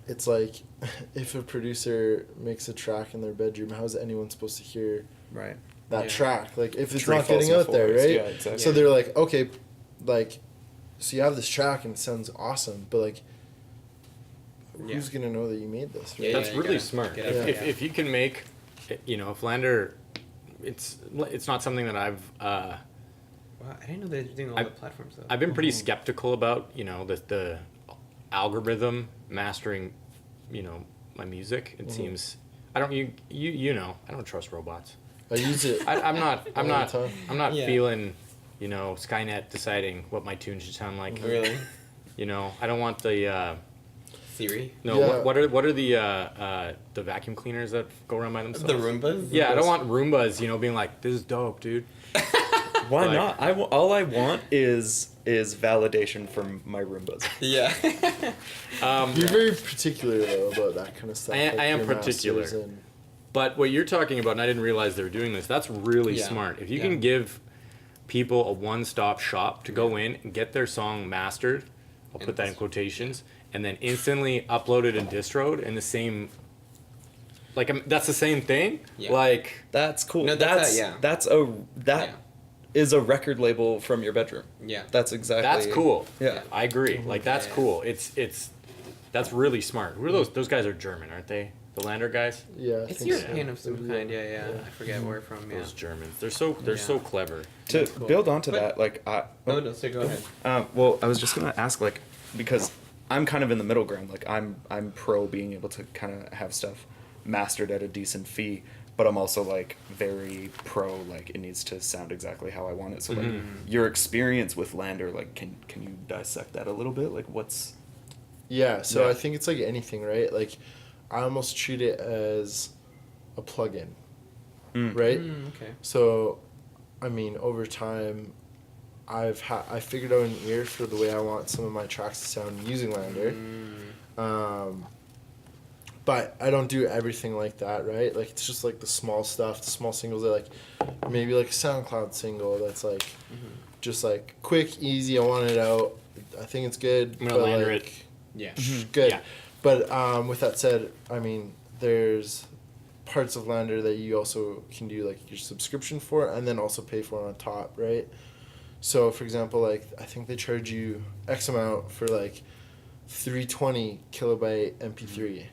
it's like if a producer makes a track in their bedroom, how is anyone supposed to hear Right. that Yeah. track, like if it's Tree not falls getting in out the there, forest. right? Yeah, exactly. So they're like, okay, like, so you have this track and it sounds awesome, but like, who's gonna know that you made this? Right? Yeah, That's you really gotta smart. get out If, there. if you can make, if Lander, it's not something that I've Wow, I didn't know they were doing all the platforms though. I've been pretty skeptical about the algorithm mastering, my music. It seems I don't I don't trust robots. I use it. I'm not all the time. Yeah. feeling Skynet deciding what my tune should sound like. Really? I don't want the Siri? no. Yeah. What are the vacuum cleaners that go around by themselves? The Roombas? Yeah, I don't want Roombas. Being like, this is dope, dude. Why Like- not? All I want is validation from my Roombas. Yeah. You're very particular though about that kind of stuff. I am your particular. masters and- But what you're talking about, and I didn't realize they were doing this, that's really Yeah. smart. If you Yeah. can give people a one-stop shop to go in and get their song mastered, I'll put that in quotations, and then instantly upload it and distroed in the same, that's the same thing? Yeah. Like, That's cool. No, that Yeah. is a record label from your bedroom. Yeah. That's exactly. that's cool. Yeah. I agree. Like, that's Yeah. cool. That's really smart. Who are those? Those guys are German, aren't they? The Lander guys? Yeah, I It's think European so. of some kind, yeah. I forget where from, yeah. Those Germans. They're so Yeah. clever. To Cool. build onto But- that, like No, so go ahead. well, I was just gonna ask, like, because I'm kind of in the middle ground. Like, I'm pro being able to kind of have stuff mastered at a decent fee, but I'm also like very pro, like, it needs to sound exactly how I want it. So like, your experience with Lander, like, can you dissect that a little bit? Like, what's Yeah, so Yeah. I think it's like anything, right? Like, I almost treat it as a plug-in, right? Okay. So, I mean, over time, I figured out an ear for the way I want some of my tracks to sound using Lander. But I don't do everything like that, right? Like, it's just like the small stuff, the small singles that, like, maybe like a SoundCloud single that's like, just like quick, easy. I want it out. I think it's good. I'm gonna Lander like, it. Yeah. Good. Yeah. But with that said, I mean, there's parts of Lander that you also can do like your subscription for, and then also pay for on top, right? So for example, like I think they charge you X amount for like 320 kilobyte MP3,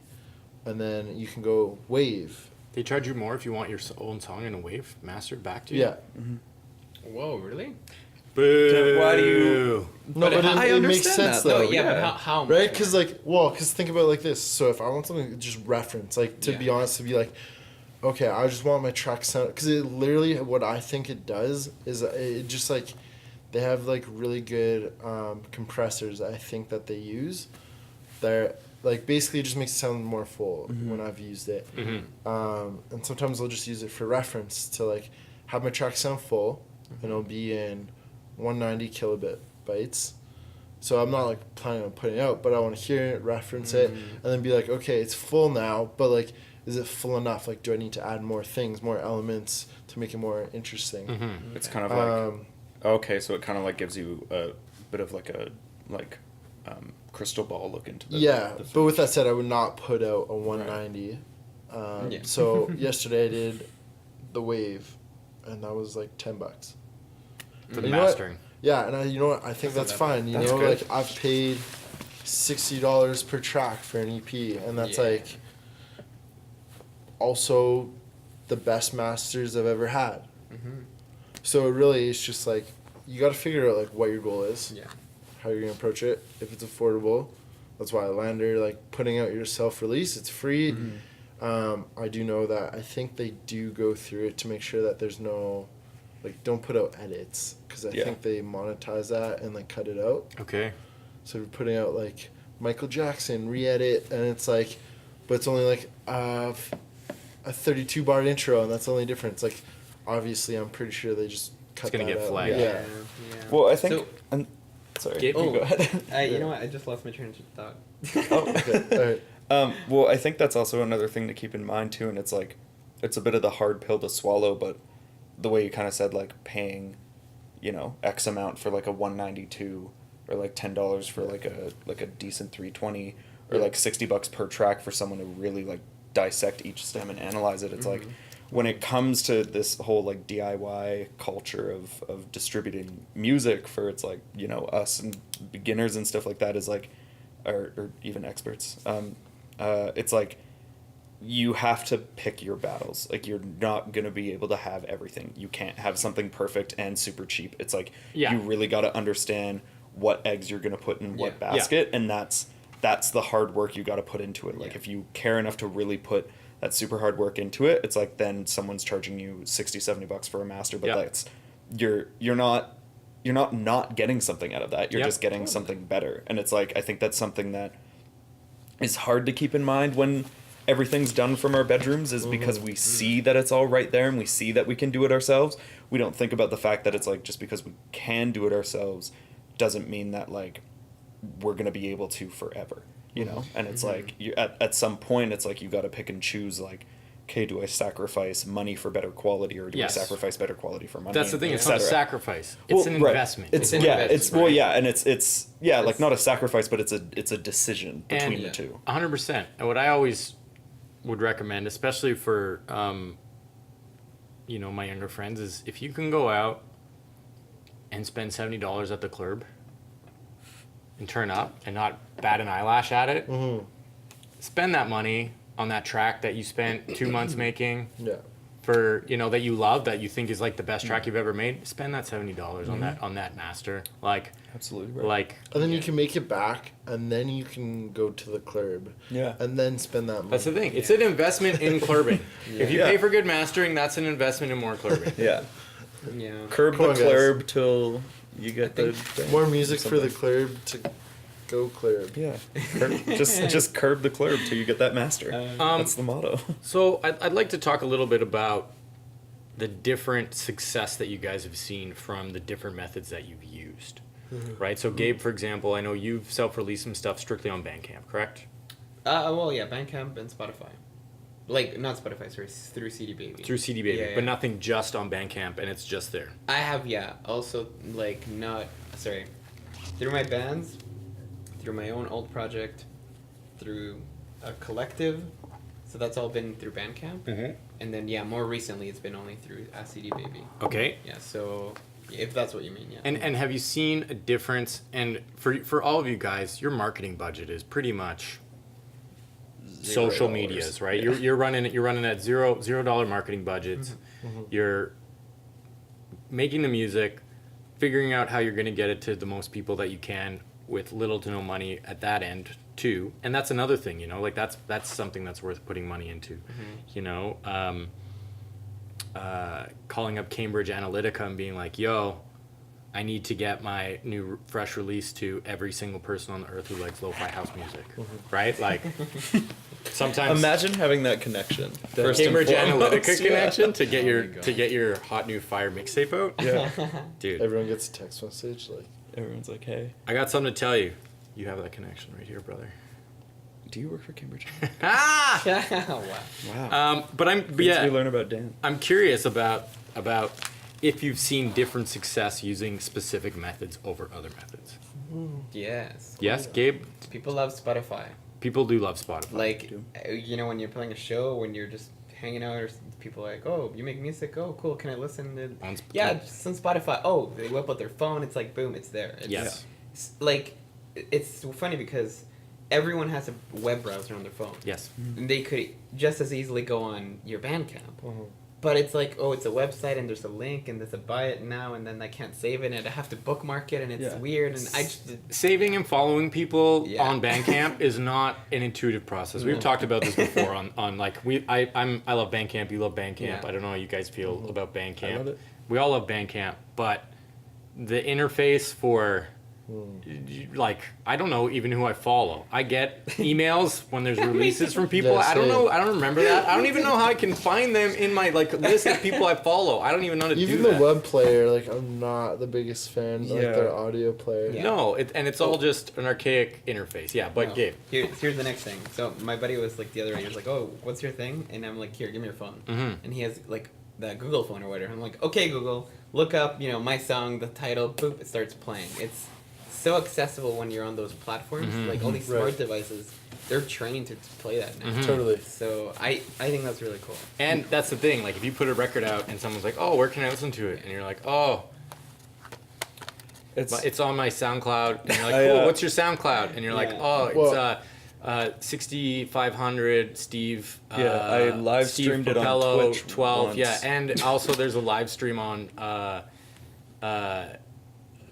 and then you can go wave. They charge you more if you want your own song in a wave mastered back to you. Yeah. Whoa, really? Boo. Why do you? No, but I it makes understand sense that, though. No, yeah, but yeah. how much? Right? Because think about it like this. So if I want something to just reference, like to Yeah. be honest, to be like, okay, I just want my track sound. Because it literally, what I think it does is it just like, they have like really good compressors. I think that they use. They're like basically it just makes it sound more full when I've used it. And sometimes I'll just use it for reference to like have my track sound full, and it'll be in 190 kilobit bytes. So I'm not like planning on putting it out, but I want to hear it, reference it, and then be like, okay, it's full now, but like, is it full enough? Like, do I need to add more things, more elements to make it more interesting? It's kind of like okay, so it kind of like gives you a bit of like a crystal ball look into the Yeah, the but with that said, I would not put out a 190. Yeah. So yesterday I did the wave, and that was like $10. For the You know what? mastering. Yeah, and you know what? I think that's fine. You That's know, good. like I've paid $60 per track for an EP, and that's Yeah. like also the best masters I've ever had. So really, it's just like you got to figure out like what your goal is, Yeah. how you're gonna approach it. If it's affordable, that's why Lander like putting out your self-release. It's free. I do know that I think they do go through it to make sure that there's no, like, don't put out edits, because I Yeah. think they monetize that and like cut it out. Okay. So we're putting out like Michael Jackson re-edit, and it's like, but it's only like a 32 bar intro, and that's the only difference. Like, obviously, I'm pretty sure they just cut gonna that get out. flagged. Yeah. Well, I think. So, Sorry. Gabe, oh, Go ahead. you know what? I just lost my train of thought. Oh, okay. All right. Well, I think that's also another thing to keep in mind too, and it's like, it's a bit of the hard pill to swallow, but the way you kind of said, like paying, X amount for like a 192, or like $10 for like a decent 320, or like $60 per track for someone to really like dissect each stem and analyze it. It's like, when it comes to this whole like DIY culture of distributing music for, it's like, us and beginners and stuff like that, is like, or even experts, it's like, you have to pick your battles. Like, you're not going to be able to have everything. You can't have something perfect and super cheap. It's like, you really got to understand what eggs you're going to put in what basket, and that's the hard work you got to put into it. Like, if you care enough to really put that super hard work into it, it's like, then someone's charging you $60-$70 for a master, but that's, you're not getting something out of that. You're just getting something better. And it's like, I think that's something that is hard to keep in mind when everything's done from our bedrooms, is because we see that it's all right there, and we see that we can do it ourselves. We don't think about the fact that it's like, just because we can do it ourselves doesn't mean that like we're going to be able to forever, and it's like, you at some point, it's like, you got to pick and choose, like, okay, do I sacrifice money for better quality, or do I sacrifice better quality for money? That's the thing. It's not a sacrifice. It's Well, an right. investment. It's an yeah. investment, It's well, right? yeah, and it's like, not a sacrifice, but it's a decision between the two. 100%. And what I always would recommend, especially for my younger friends, is if you can go out and spend $70 at the club and turn up and not bat an eyelash at it, spend that money on that track that you spent 2 months making. Yeah. For that you love, that you think is like the best track you've ever made. Spend that $70 on that master. Like, Absolutely right. like, And then you can make it back, and then you can go to the club. Yeah. And then spend that money. that's the thing. It's an investment in clubbing. If you Yeah. pay for good mastering, that's an investment in more clubbing. Yeah. Yeah. Curb Come the on, guys. club till you get the More music for the something. club to go club. Yeah. just curb the club till you get that master. That's the motto. So I'd like to talk a little bit about the different success that you guys have seen from the different methods that you've used, right? So Gabe, for example, I know you've self-released some stuff strictly on Bandcamp, correct? Well, yeah, Bandcamp and Spotify. Like, not Spotify, sorry, through CD Baby. Through CD Baby, Yeah, but yeah. nothing just on Bandcamp, and it's just there. I have, also, like, through my bands, through my own old project, through a collective, so that's all been through Bandcamp. And then, more recently, it's been only through CD Baby. Okay. Yeah, so If that's what you mean, yeah. And have you seen a difference? And for all of you guys, your marketing budget is pretty much social medias, right? Yeah. You're running at $0 marketing budgets. You're making the music, figuring out how you're going to get it to the most people that you can with little to no money at that end too. And that's another thing, you know, like that's something that's worth putting money into. You know, calling up Cambridge Analytica and being like, yo, I need to get my new fresh release to every single person on the earth who likes lo-fi house music, right? Like, sometimes Imagine having that connection. First and Cambridge foremost, Analytica yeah. connection to get Oh my God. your hot new fire mixtape out. Yeah. Dude, Everyone gets a text message like, Everyone's like, hey, I got something to tell you. You have that connection right here, brother. do you work for Cambridge? Ah! Wow. Wow. But We learn about Dan. I'm curious about if you've seen different success using specific methods over other methods. Yes. Yes, Gabe? People love Spotify. People do love Spotify. Like, you know, when you're playing a show, when you're just hanging out, or people are like, oh, you make music? Oh, cool. Can I listen to... On Yeah, just on Spotify. Oh, they whip out their phone. It's like, boom, it's there. It's, Yes. it's like, it's funny because everyone has a web browser on their phone. Yes. And they could just as easily go on your Bandcamp. But it's like, oh, it's a website and there's a link and there's a buy it now and then I can't save it and I have to bookmark it and it's Yeah. weird and I just... Saving and following people Yeah. on Bandcamp is not an intuitive process. We've talked about this before on like I love Bandcamp, you love Bandcamp. Yeah. I don't know how you guys feel about Bandcamp. I love it. We all love Bandcamp, but the interface for like I don't know even who I follow. I get emails when there's releases from people. Yeah, I don't same. know. I don't remember that. I don't even know how I can find them in my like list of people I follow. I don't even know how to even do the that. web player, like I'm not the biggest fan of like Yeah. their audio player. Yeah. No, it's all just an archaic interface. Yeah, but No. Gabe. Here's the next thing. So my buddy was like the other day, he was like, oh, what's your thing? And I'm like, here, give me your phone. Mhm. And he has like the Google phone or whatever. I'm like, okay, Google, look up, you know, my song, the title, boop, it starts playing. It's so accessible when you're on those platforms. Like all these smart Right. devices, they're trained to play that now. Totally. So I think that's really cool. And that's the thing, like if you put a record out and someone's like, oh, where can I listen to it? And you're like, oh, it's on my SoundCloud. And you're like, cool, what's your SoundCloud? And you're like, Yeah. oh, it's 6500 Steve. Yeah, I live Steve streamed it on Popello, Twitch 12. once. Yeah, and also there's a live stream on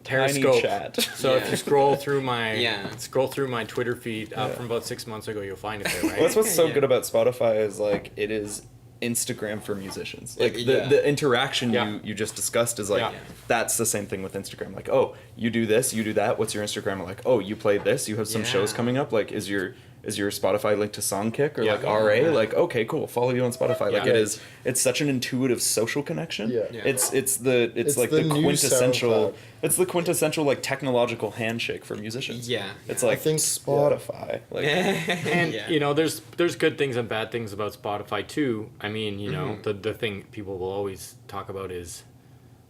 Periscope. chat. So if Yeah. you scroll through my Yeah. Twitter feed from about 6 months ago, you'll find it there, right? Well, that's what's so Yeah. good about Spotify is like it is Instagram for musicians. Like Yeah. the interaction Yeah. you just discussed is like Yeah. that's the same thing with Instagram. Like, oh, you do this, you do that. What's your Instagram? Like, oh, you play this. You have some shows Yeah. coming up. Like, is your Spotify linked to Songkick or Yeah. like RA? Yeah. Like, okay, cool. Follow you on Spotify. Like Yeah. it is. It's such an intuitive social connection. Yeah. Yeah. It's like the the new quintessential. SoundCloud. It's the quintessential like technological handshake for musicians. Yeah. It's yeah. like I think- Spotify. Like And Yeah. you know, there's good things and bad things about Spotify too. I mean, you know, the thing people will always talk about is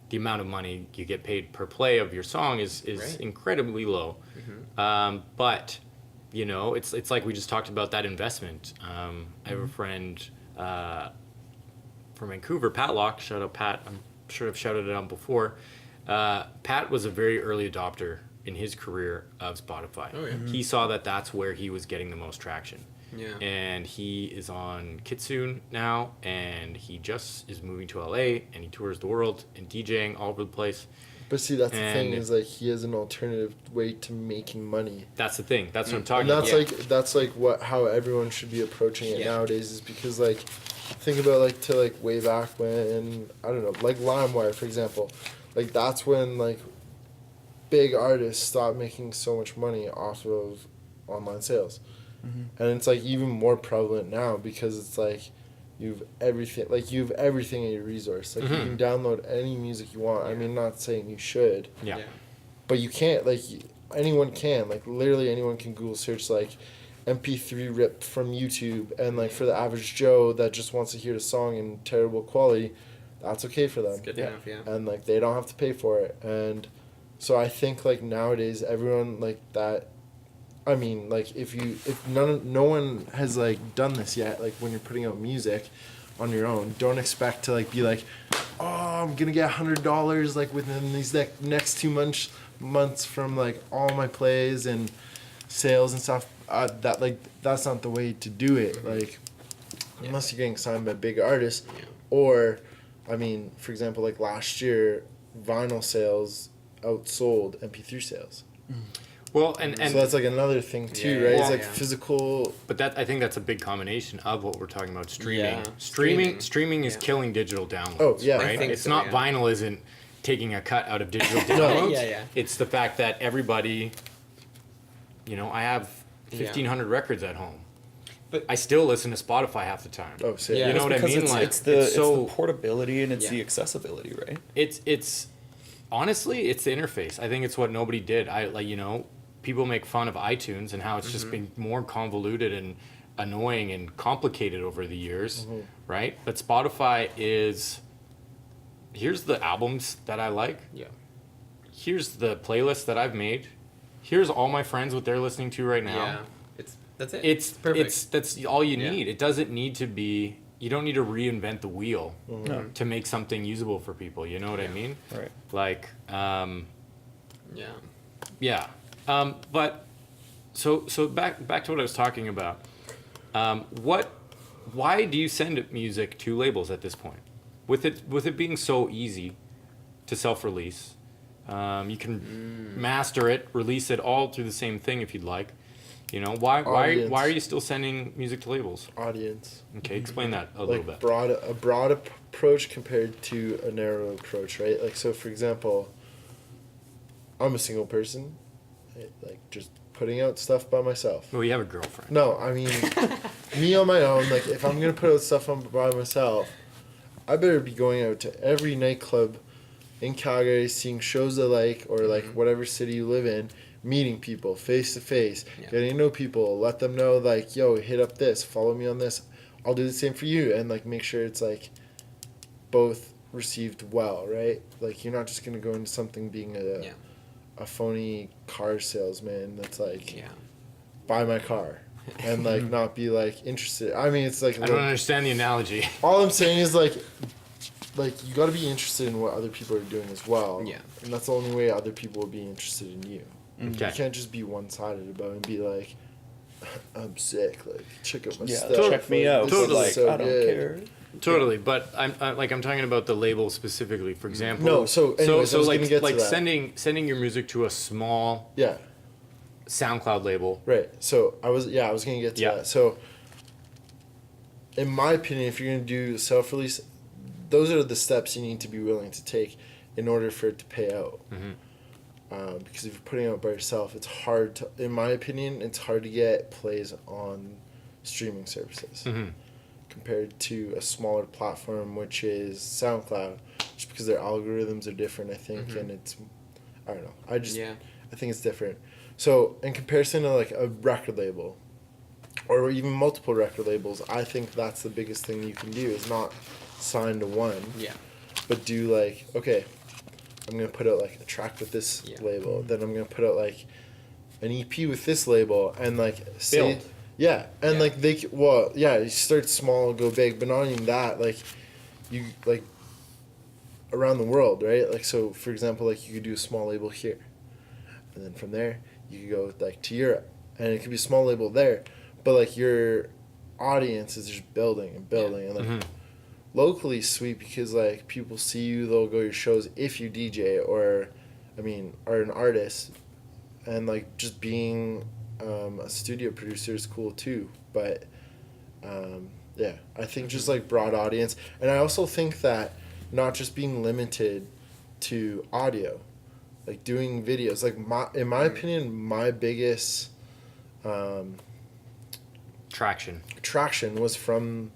the amount of money you get paid per play of your song is Right. incredibly low. But you know, it's like we just talked about that investment. I have a friend from Vancouver, Pat Locke. Shout out Pat. I'm sure I've shouted it out before. Pat was a very early adopter in his career of Spotify. Oh, yeah. He saw that that's where he was getting the most traction. Yeah. And he is on Kitsune now, and he just is moving to LA, and he tours the world and DJing all over the place. But see, that's the thing And- is like he has an alternative way to making money. That's the thing. That's what I'm And talking that's about. like how everyone should be approaching it Yeah. nowadays is because like think about like to like way back when I don't know like LimeWire for example, like that's when like big artists stopped making so much money off of online sales, and it's like even more prevalent now because it's like you have everything at your resource. Like you can download any music you want. I mean, not saying you should, Yeah. but you can't like anyone can like literally anyone can Google search like MP3 rip from YouTube, and like for the average Joe that just wants to hear the song in terrible quality, that's okay for them. It's good Yeah. enough, yeah. And like they don't have to pay for it. And so I think like nowadays everyone like that. I mean, like if no one has like done this yet, like when you're putting out music, on your own. Don't expect to like be like, oh, I'm gonna get $100 like within these next 2 months from like all my plays and sales and stuff. That's not the way to do it. Like, unless you're getting signed by big artists, or, I mean, for example, like last year, vinyl sales outsold MP3 sales. Well, and So that's like another thing too, right? It's like physical. But I think that's a big combination of what we're talking about, streaming. Yeah. Streaming is killing digital downloads. Oh, yeah. Right? I think It's so, not yeah. vinyl isn't taking a cut out of digital downloads. Yeah. It's the fact that everybody, I have 1,500 records at home. But I still listen to Spotify half the time. Oh, sick. Yeah. You know what I Because mean? it's the so portability and it's Yeah. the accessibility, right? it's honestly, it's the interface. I think it's what nobody did. People make fun of iTunes and how it's just been more convoluted and annoying and complicated over the years, right? But Spotify is, here's the albums that I like. Yeah. Here's the playlist that I've made. Here's all my friends what they're listening to right now. Yeah. That's it. It's perfect. that's all you Yeah. need. It doesn't need to be. You don't need to reinvent the wheel to make something usable for people. You know what I mean? Right. Like, Yeah. yeah. But so back to what I was talking about. Why do you send music to labels at this point? With it being so easy to self-release, you can master it, release it all through the same thing if you'd like. Why are you still sending music to labels? Audience. Okay, explain that a little Like bit. a broad approach compared to a narrow approach, right? Like, so for example, I'm a single person, like just putting out stuff by myself. Well, you have a girlfriend. No, I mean, me on my own, like if I'm gonna put out stuff by myself, I better be going out to every nightclub in Calgary, seeing shows I like, or like whatever city you live in, meeting people face to face, getting to know people, let them know like, yo, hit up this, follow me on this, I'll do the same for you, and like make sure it's like both received well, right? Like you're not just gonna go into something being a phony car salesman that's like, buy my car, and like not be like interested. I mean, it's like I don't understand the analogy. all I'm saying is like you got to be interested in what other people are doing as well. Yeah. And that's the only way other people will be interested in you. Okay. You can't just be one-sided about it and be like, I'm sick, like check out my Yeah, stuff. check me like, out. this But is like, so I don't good. care. Totally, but I'm talking about the label specifically. For example, No, so anyways, I was like gonna get to like that. sending your music to a small Yeah. SoundCloud label. Right. So I was gonna get to that. So in my opinion, if you're gonna do self-release, those are the steps you need to be willing to take in order for it to pay out. Because if you're putting out by yourself, it's hard to, in my opinion, it's hard to get plays on streaming services compared to a smaller platform, which is SoundCloud, just because their algorithms are different, I think, and it's, I don't know, I think it's different. So in comparison to like a record label, or even multiple record labels, I think that's the biggest thing you can do is not sign to one, but do like, okay, I'm gonna put out like a track with this label, then I'm gonna put out like an EP with this label, and like say, Build. like you start small, go big, but not even that, like you like around the world, right? Like, so for example, like you could do a small label here, and then from there you could go like to Europe, and it could be a small label there, but like your audience is just building and building, and like locally sweet because like people see you, they'll go to your shows if you DJ or are an artist, and like just being a studio producer is cool too, but I think just like broad audience, and I also think that not just being limited to audio, like doing videos, like in my opinion, my biggest traction was from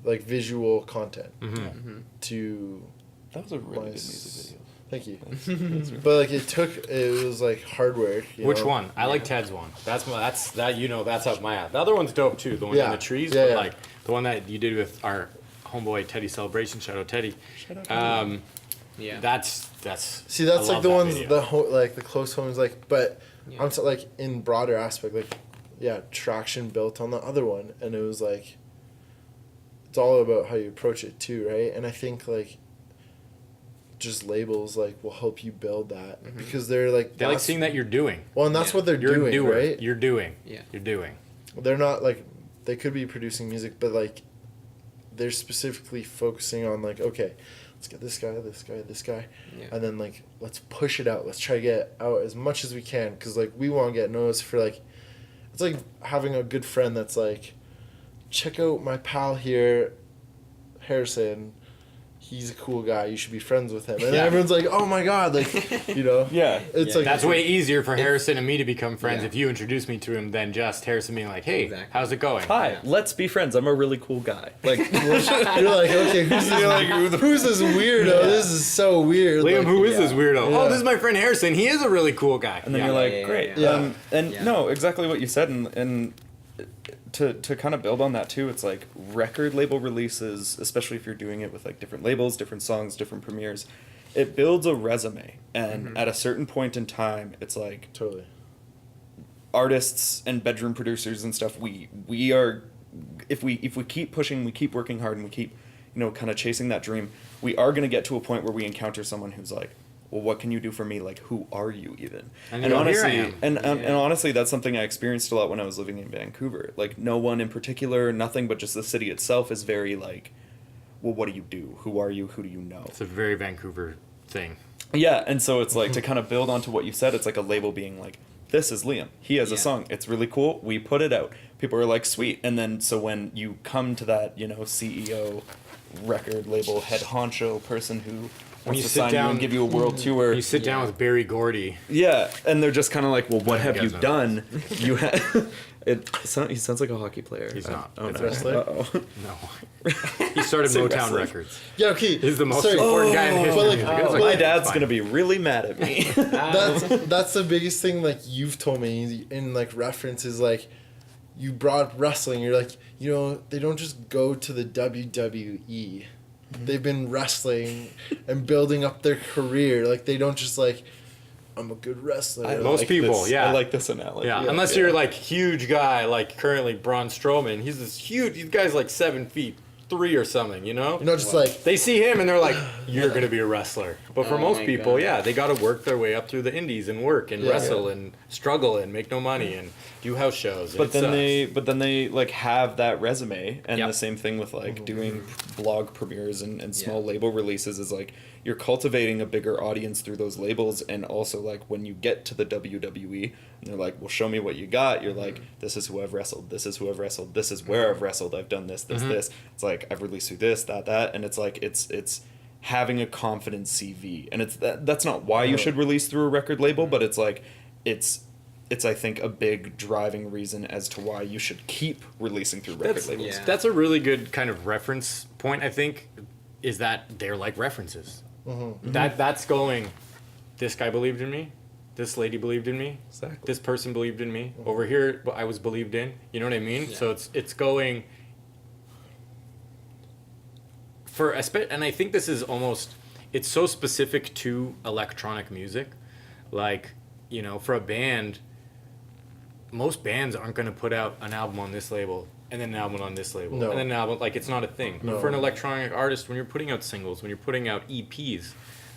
like visual content to That was a really my good music video. Thank you. But like it was like hard work. Which know? one? I like Ted's one. That's up my ass. The other one's dope too. The one in the trees, Yeah, but yeah. like the one that you did with our homeboy Teddy Celebration. Shout out Teddy. That's See, that's I like the love that ones video. like the close homes, like, but I'm like in broader aspect, like traction built on the other one, and it was like it's all about how you approach it too, right? And I think like just labels like will help you build that because they're like They like seeing that you're doing. Well, and that's what they're You're a doing, doer. right? You're doing. Yeah. You're doing. They're not like they could be producing music, but like they're specifically focusing on like, okay, let's get this guy, Yeah. and then like let's push it out. Let's try to get out as much as we can because like we want to get noticed for like it's like having a good friend that's like, check out my pal here, Harrison. He's a cool guy. You should be friends with him. And everyone's like, oh my God, like, you know. Yeah. It's Yeah. like That's way easier for Harrison and me to become friends Yeah. if you introduce me to him than just Harrison being like, hey, Exactly. how's it going? Hi, Yeah. let's be friends. I'm a really cool guy. Like, you're like, okay, who's this, who's this weirdo? Yeah. This is so weird. Liam, like, who is this weirdo? Yeah. Oh, this is my friend Harrison. He is a really cool guy. and then Yeah. you're like, Yeah. great. Yeah. And Yeah. no, exactly what you said. And to kind of build on that too, it's like record label releases, especially if you're doing it with like different labels, different songs, different premieres, it builds a resume. And at a certain point in time, it's like Totally. artists and bedroom producers and stuff, we are, if we keep pushing, we keep working hard, and we keep, you know, kind of chasing that dream, we are going to get to a point where we encounter someone who's like, well, what can you do for me? Like, who are you even? And you go, "Here I am." And honestly, that's something I experienced a lot when I was living in Vancouver. Like, no one in particular, nothing, but just the city itself is very like, well, what do you do? Who are you? Who do you know? It's a very Vancouver thing. Yeah, and so it's like to kind of build onto what you said, it's like a label being like, this is Liam. He has a Yeah. song. It's really cool. We put it out. People are like, sweet. And then so when you come to that, you know, CEO, record label, head honcho person who wants you to sit sign you down- and give you a world tour. You sit down with Barry Gordy. Yeah, and they're just kind of like, well, what You have you guys know. done? You have. He sounds like a hockey player. He's not. Oh, It's no. a wrestler? Uh-oh. No. He started Say Motown wrestling. Records. Yeah, okay. He's the most sorry. important guy in history. But, like, He goes but, My like, dad's "It's fine." gonna be really mad at me. That's the biggest thing like you've told me in like references like you brought wrestling. You're like, you know, they don't just go to the WWE. They've been wrestling and building up their career. Like they don't just like, I'm a good wrestler. I Most like people, this. yeah. I like this analogy. Yeah, unless you're like huge guy, like currently Braun Strowman. He's this huge. These guys like 7'3" or something. You know. You're not just like, They see him and they're like, "You're gonna be a wrestler." But for Oh most my people, God. yeah, they got to work their way up through the indies and work and Yeah. wrestle and struggle and make no money and do house shows. and But it then sucks. they like have that resume, and Yep. the same thing with like doing blog premieres and small Yeah. label releases is like you're cultivating a bigger audience through those labels, and also like when you get to the WWE and they're like, well, show me what you got, you're like, this is who I've wrestled, this is who I've wrestled, this is where I've wrestled, I've done this, this. It's like I've released through this, that, and it's like it's having a confident CV, and it's that's not why you should release through a record label, but it's like it's I think a big driving reason as to why you should keep releasing through record That's, labels. yeah. that's a really good kind of reference point, I think, is that they're like references. That's going, this guy believed in me, this lady believed in me, Exactly. this person believed in me, over here I was believed in, you know what I mean? Yeah. So it's going, and I think this is almost, it's so specific to electronic music, like, you know, for a band, most bands aren't going to put out an album on this label and then an album on this label No. and then an album, like it's not a thing. No. For an electronic artist, when you're putting out singles, when you're putting out EPs,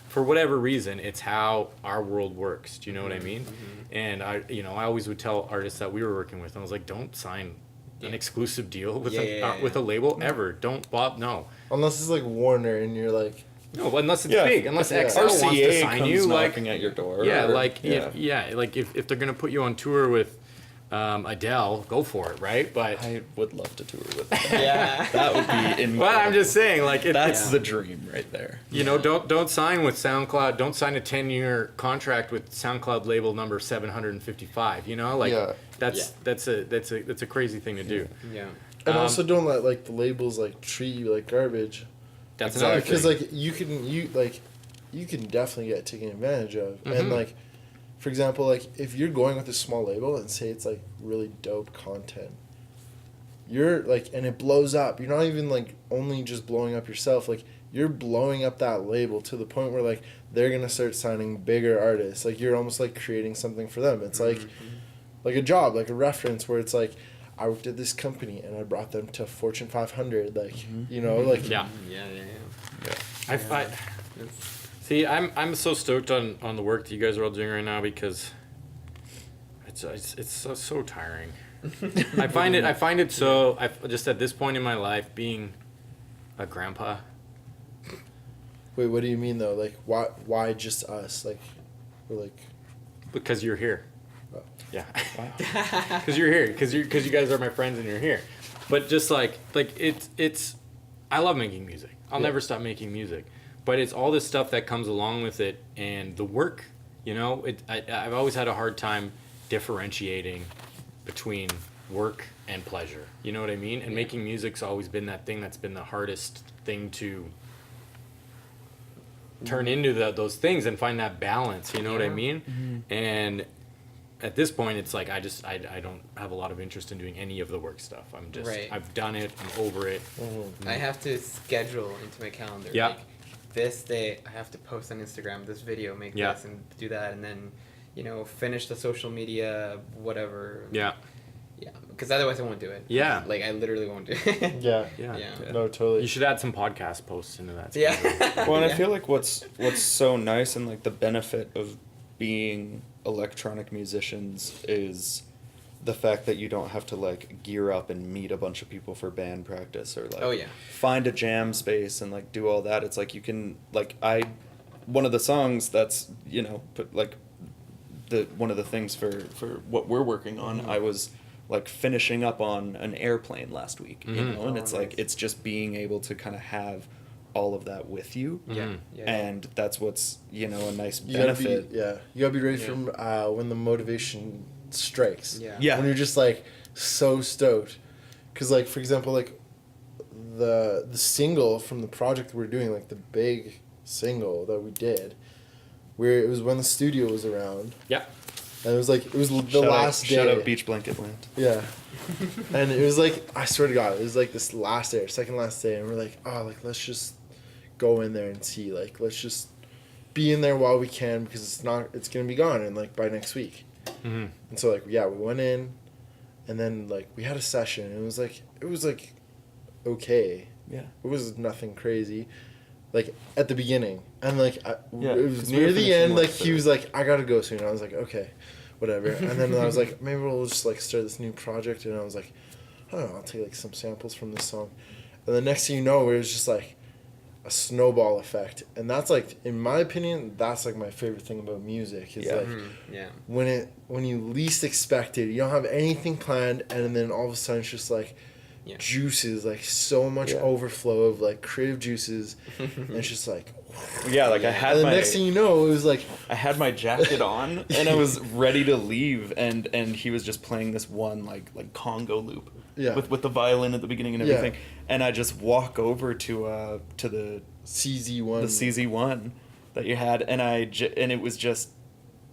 for whatever reason, it's how our world works. Do you know what I mean? And I always would tell artists that we were working with, and I was like, don't sign an exclusive deal with with a label ever. Don't no. unless it's like Warner and you're like, No, unless it's Yeah. big, unless Yeah. XL wants to RCA sign comes you, like knocking at your door. yeah, or- like like if they're gonna put you on tour with Adele, go for it, right? But I would love to tour with them. Yeah. That would be incredible. well, I'm just saying, like That's it's, the dream right there. you know, don't sign with SoundCloud. Don't sign a 10-year contract with SoundCloud label number 755. You know, like Yeah. that's a crazy thing to do. Yeah. and Um, also don't let like the labels like treat you like garbage. That's another Because thing. like you can definitely get taken advantage of, Mhm. and like, for example, like if you're going with a small label and say it's like really dope content, you're like, and it blows up. You're not even like only just blowing up yourself. Like you're blowing up that label to the point where like they're gonna start signing bigger artists. Like you're almost like creating something for them. It's like a job, like a reference where it's like, I worked at this company and I brought them to Fortune 500, like, you know, like. Yeah. Yeah. See, I'm so stoked on the work that you guys are all doing right now because it's so tiring. I find it so. Just at this point in my life, being a grandpa. Wait, what do you mean though? Like, why just us? Like, we're like. Because you're here. Oh. Yeah. Because you're here. Because you guys are my friends and you're here. But just like it's. I love making music. I'll never stop making music. But it's all this stuff that comes along with it and the work. You know, I've always had a hard time differentiating between work and pleasure. You know what I mean? And making music's always been that thing that's been the hardest thing to turn into those things and find that balance. You know what I mean? Mm-hmm. And at this point, it's like I don't have a lot of interest in doing any of the work stuff. I'm just I've done it. I'm over it. I have to schedule into my calendar. Yeah. Like, this day I have to post on Instagram this video, make this and do that, and then, you know, finish the social media, whatever. Yeah. Yeah, because otherwise I won't do it. Yeah. Like, I literally won't do it. Yeah. No, totally. You should add some podcast posts into that. Yeah. Well, and I feel like what's so nice and like the benefit of being electronic musicians is the fact that you don't have to like gear up and meet a bunch of people for band practice or like find a jam space and like do all that. It's like you can like one of the songs that's, you know, put like one of the things for what we're working on, I was like finishing up on an airplane last week, you know, and it's like it's just being able to kind of have all of that with you, and that's what's, you know, a nice benefit. You gotta be ready for when the motivation strikes. When you're just like so stoked, because like for example, like the single from the project we're doing, like the big single that we did, where it was when the studio was around. Yeah. And it was like, it was the last day. Shout out Beach Blanket Land. Yeah. And it was like, I swear to God, it was like this last day, second last day. And we're like, oh, like, let's just go in there and see. Like, let's just be in there while we can, because it's going to be gone and like by next week. Mm-hmm. And so like, yeah, we went in and then like we had a session and it was like, okay. Yeah. It was nothing crazy. Like at the beginning, and like it was we near were the end, finishing like he was like, I gotta go soon. I was like, okay, whatever. And then I was like, maybe we'll just like start this new project. And I was like, I don't know, I'll take like some samples from this song. And the next thing you know, it was just like a snowball effect. And that's like, in my opinion, that's like my favorite thing about music is like when you least expect it, you don't have anything planned, and then all of a sudden it's just like juices, like so much overflow of like creative juices, and it's just like like I had and the next thing you know, it was like I had my jacket on and I was ready to leave, and he was just playing this one like Congo loop with the violin at the beginning and everything, and I just walk over to the CZ1 that you had, and and it was just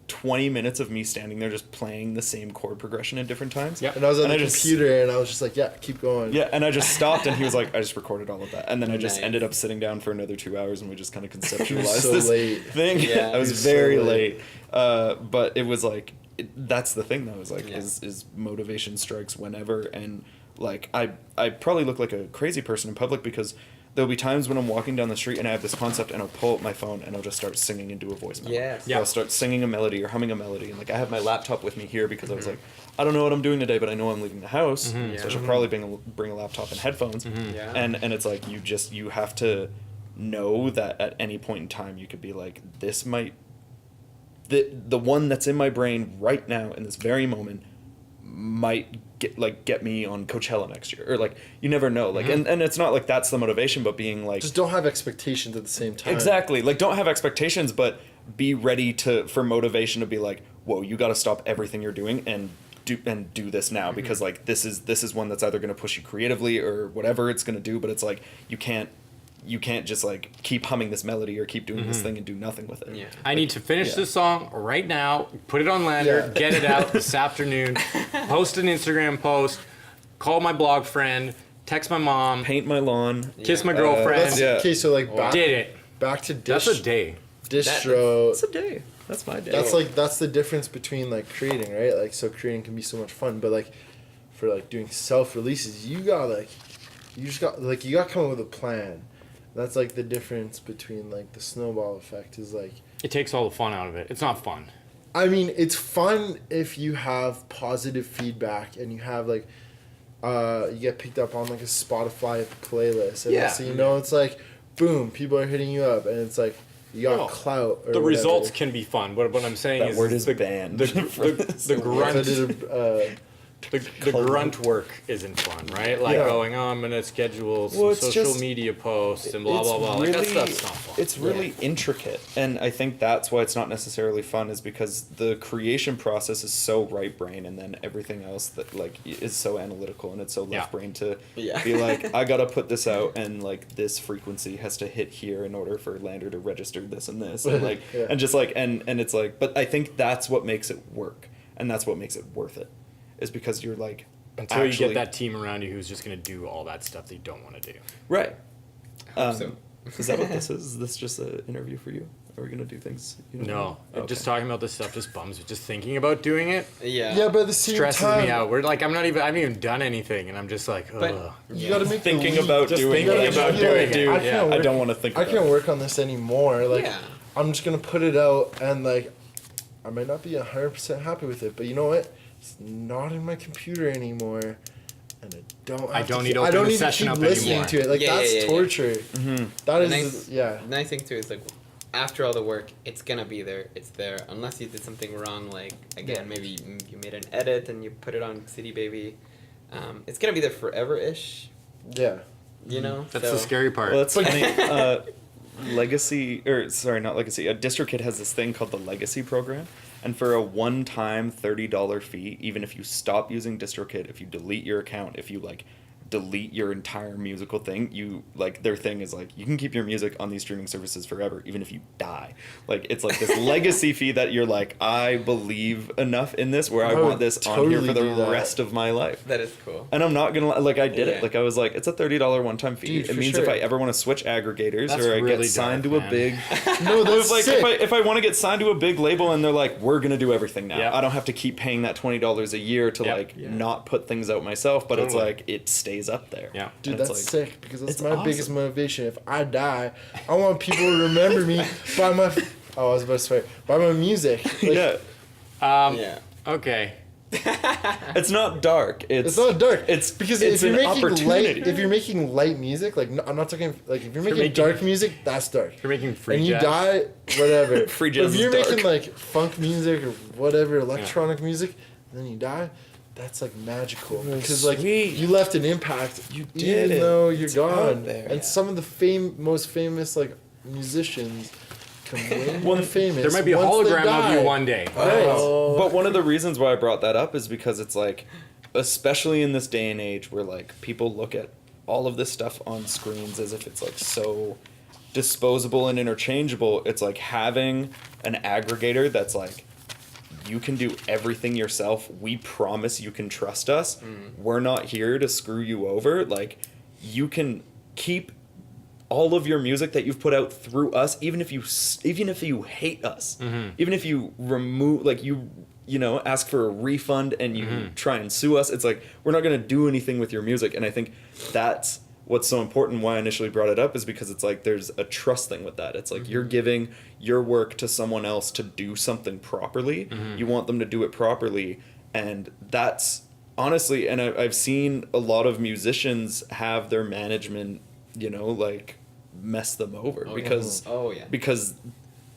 20 minutes of me standing there just playing the same chord progression at different times. Yeah. And I was on the computer and I was just like, keep going. Yeah, and I just stopped and he was like, I just recorded all of that. And then I just ended up sitting down for another 2 hours and we just kind of conceptualized this thing. Yeah, I was very late. But it was like, that's the thing though, is like, is motivation strikes whenever. And like, I probably look like a crazy person in public because there'll be times when I'm walking down the street and I have this concept and I'll pull up my phone and I'll just start singing into a voice memo. I'll start singing a melody or humming a melody, and like I have my laptop with me here because I was like, I don't know what I'm doing today, but I know I'm leaving the house, so I should probably bring a laptop and headphones. And it's like you have to know that at any point in time you could be like, this might the one that's in my brain right now in this very moment might get me on Coachella next year, or like you never know, like and it's not like that's the motivation, but being like, just don't have expectations at the same time. Exactly, like don't have expectations, but be ready for motivation to be like, whoa, you got to stop everything you're doing and do this now, because like this is one that's either going to push you creatively or whatever it's going to do, but it's like you can't just like keep humming this melody or keep doing this thing and do nothing with it. I need to finish this song right now, put it on Lander, get it out this afternoon, post an Instagram post, call my blog friend, text my mom, paint my lawn, kiss my girlfriend. Okay, so like back to that's a day. Distro. That's a day. That's my day. That's the difference between like creating, right? Like, so creating can be so much fun, but like for for like doing self releases, you gotta come up with a plan. That's like the difference between like the snowball effect is like. It takes all the fun out of it. It's not fun. I mean, it's fun if you have positive feedback and you have like, you get picked up on like a Spotify playlist, and so you know it's like, boom, people are hitting you up, and it's like you got clout. Or the whatever. results can be fun, but what I'm saying That is word is the banned. the grunt. The grunt work isn't fun, right? Like going, I'm gonna schedule some social media posts and blah blah blah. Really, like that stuff's not fun. It's really intricate, and I think that's why it's not necessarily fun. Is because the creation process is so right brain, and then everything else that like is so analytical, and it's so left brain to be like, I gotta put this out, and like this frequency has to hit here in order for Lander to register this and this, and like and just like and it's like, but I think that's what makes it work, and that's what makes it worth it. Is because you're like until you get that team around you who's just gonna do all that stuff that you don't want to do. Right. So. Is that what this is? Is this just an interview for you? Are we gonna do things? No, just talking about this stuff just bums me. Just thinking about doing it. Yeah, but at the same stresses time, me out. We're like, I haven't even done anything, and I'm just like, ugh. You gotta make thinking the leap. about Just doing thinking it. about doing it. I don't want to think. I can't work on this anymore. Like, Yeah. I'm just gonna put it out, and like, I might not be 100% happy with it, but you know what? It's not in my computer anymore, and I don't need to session keep up listening anymore. to it. Like that's torture. Mm-hmm. That is nice, yeah. The nice thing too is like, after all the work, it's gonna be there. It's there unless you did something wrong. Like again, maybe you made an edit and you put it on City Baby. It's gonna be there forever-ish. Yeah. You know. That's the scary part. Well, that's funny. Legacy, or sorry, not Legacy. DistroKid has this thing called the Legacy program, and for a one-time $30 fee, even if you stop using DistroKid, if you delete your account, if you like delete your entire musical thing, you like their thing is like you can keep your music on these streaming services forever, even if you die. Like it's like this legacy fee that you're like, I believe enough in this where I want this on here for the rest of my life. That is cool. And I'm not gonna like I did it. Like I was like, it's a $30 one-time fee. Dude, it means if I ever want to switch aggregators or I really get signed dark, to a big No, that's like sick. if I want to get signed to a big label and they're like, we're gonna do everything now. Yeah. I don't have to keep paying that $20 a year to not put things out myself, but it's like it stays up there. Yeah. Dude, And it's that's like, sick because that's it's my awesome. biggest motivation. If I die, I want people to remember me by my. Oh, I was about to swear. By my music. Like, yeah. Yeah. Okay. It's not dark. It's not dark. It's because it's if you're an making opportunity. light, if you're making light music, like I'm not talking like if you're making making- dark music, that's dark. You're making free And you jazz. die, whatever. Free But jazz if you're is dark. making like funk music or whatever, electronic music, and then you die, that's like magical because like sweet. you left an impact. You did even it. though you're It's gone. out there. And some of the most famous like musicians come way more famous. There might be a once they hologram of die. you one day. Right. But one of the reasons why I brought that up is because it's like, especially in this day and age where like people look at all of this stuff on screens as if it's like so disposable and interchangeable. It's like having an aggregator that's like, you can do everything yourself. We promise you can trust us. We're not here to screw you over. Like, you can keep all of your music that you've put out through us, even if you hate us, even if you remove, like you know, ask for a refund and you try and sue us. It's like we're not gonna do anything with your music. And I think that's what's so important. Why I initially brought it up is because it's like there's a trust thing with that. It's like you're giving your work to someone else to do something properly. You want them to do it properly, and that's honestly. And I've seen a lot of musicians have their management, you know, like mess them over because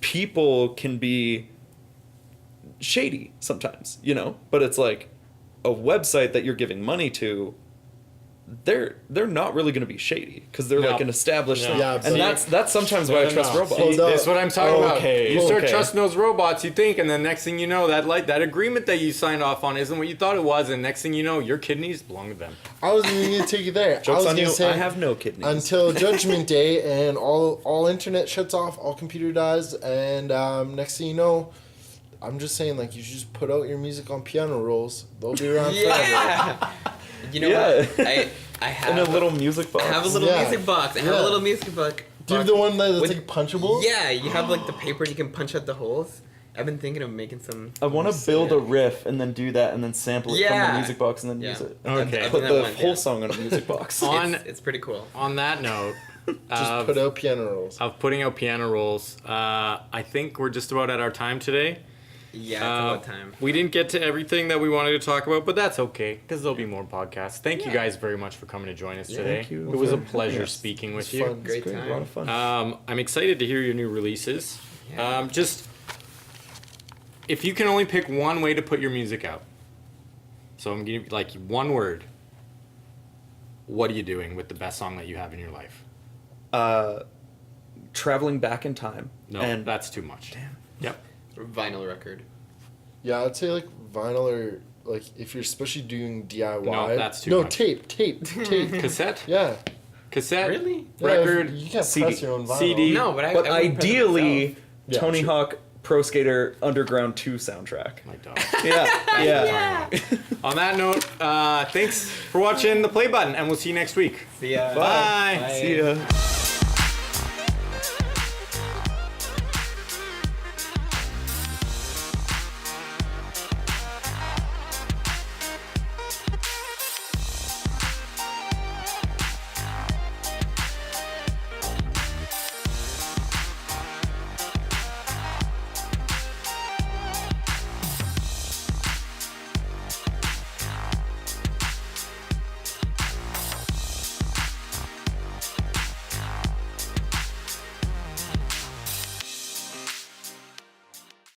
people can be shady sometimes, you know. But it's like a website that you're giving money to, they're not really going to be shady because they're like an established thing. Yeah, and that's sometimes why I trust robots. Hold up. That's what I'm talking about. Okay, You start okay. trusting those robots, you think, and then next thing you know, that agreement that you signed off on isn't what you thought it was, and next thing you know, your kidneys belong to them. I wasn't even gonna take you there. I Jokes was on gonna you. say I have no kidneys. until Judgment Day and all internet shuts off, all computer dies, and next thing you know, I'm just saying like you should just put out your music on piano rolls. They'll be around forever. Yeah. You know Yeah. what? I have in a little music box. I have a little music box. I have a little music book. Do you have the one that's With- like punchable? Yeah, you have like the paper and you can punch out the holes. I've been thinking of making some. I want to build a riff and then do that and then sample it from Yeah. the music box and then use it. Okay. I've Put done that the once, whole yeah. song on a music box. It's pretty cool. On that note, Just put out piano rolls. of putting out piano rolls, I think we're just about at our time today. Yeah, it's about time. We didn't get to everything that we wanted to talk about, but that's okay because there'll be more podcasts. Thank you guys very much for coming to join us today. Thank you It was a for pleasure having us. speaking with It's you. fun. Great It's time. A lot of fun. I'm excited to hear your new releases. Yeah. Just if you can only pick one way to put your music out, so I'm giving like one word. What are you doing with the best song that you have in your life? Traveling back in time. No, and that's too much. Damn. Yep. Vinyl record. Yeah, I'd say like vinyl or like if you're especially doing DIY. No, that's too No, much. tape. Cassette. Yeah. Cassette. Really? Yeah, Record. you can't CD. press your own vinyl. CD. No, but I. But I wouldn't press it ideally, myself. Yeah, Tony sure. Hawk Pro Skater Underground 2 soundtrack. My dog. Yeah. On that note, thanks for watching the play button, and we'll see you next week. See ya. Bye. See ya.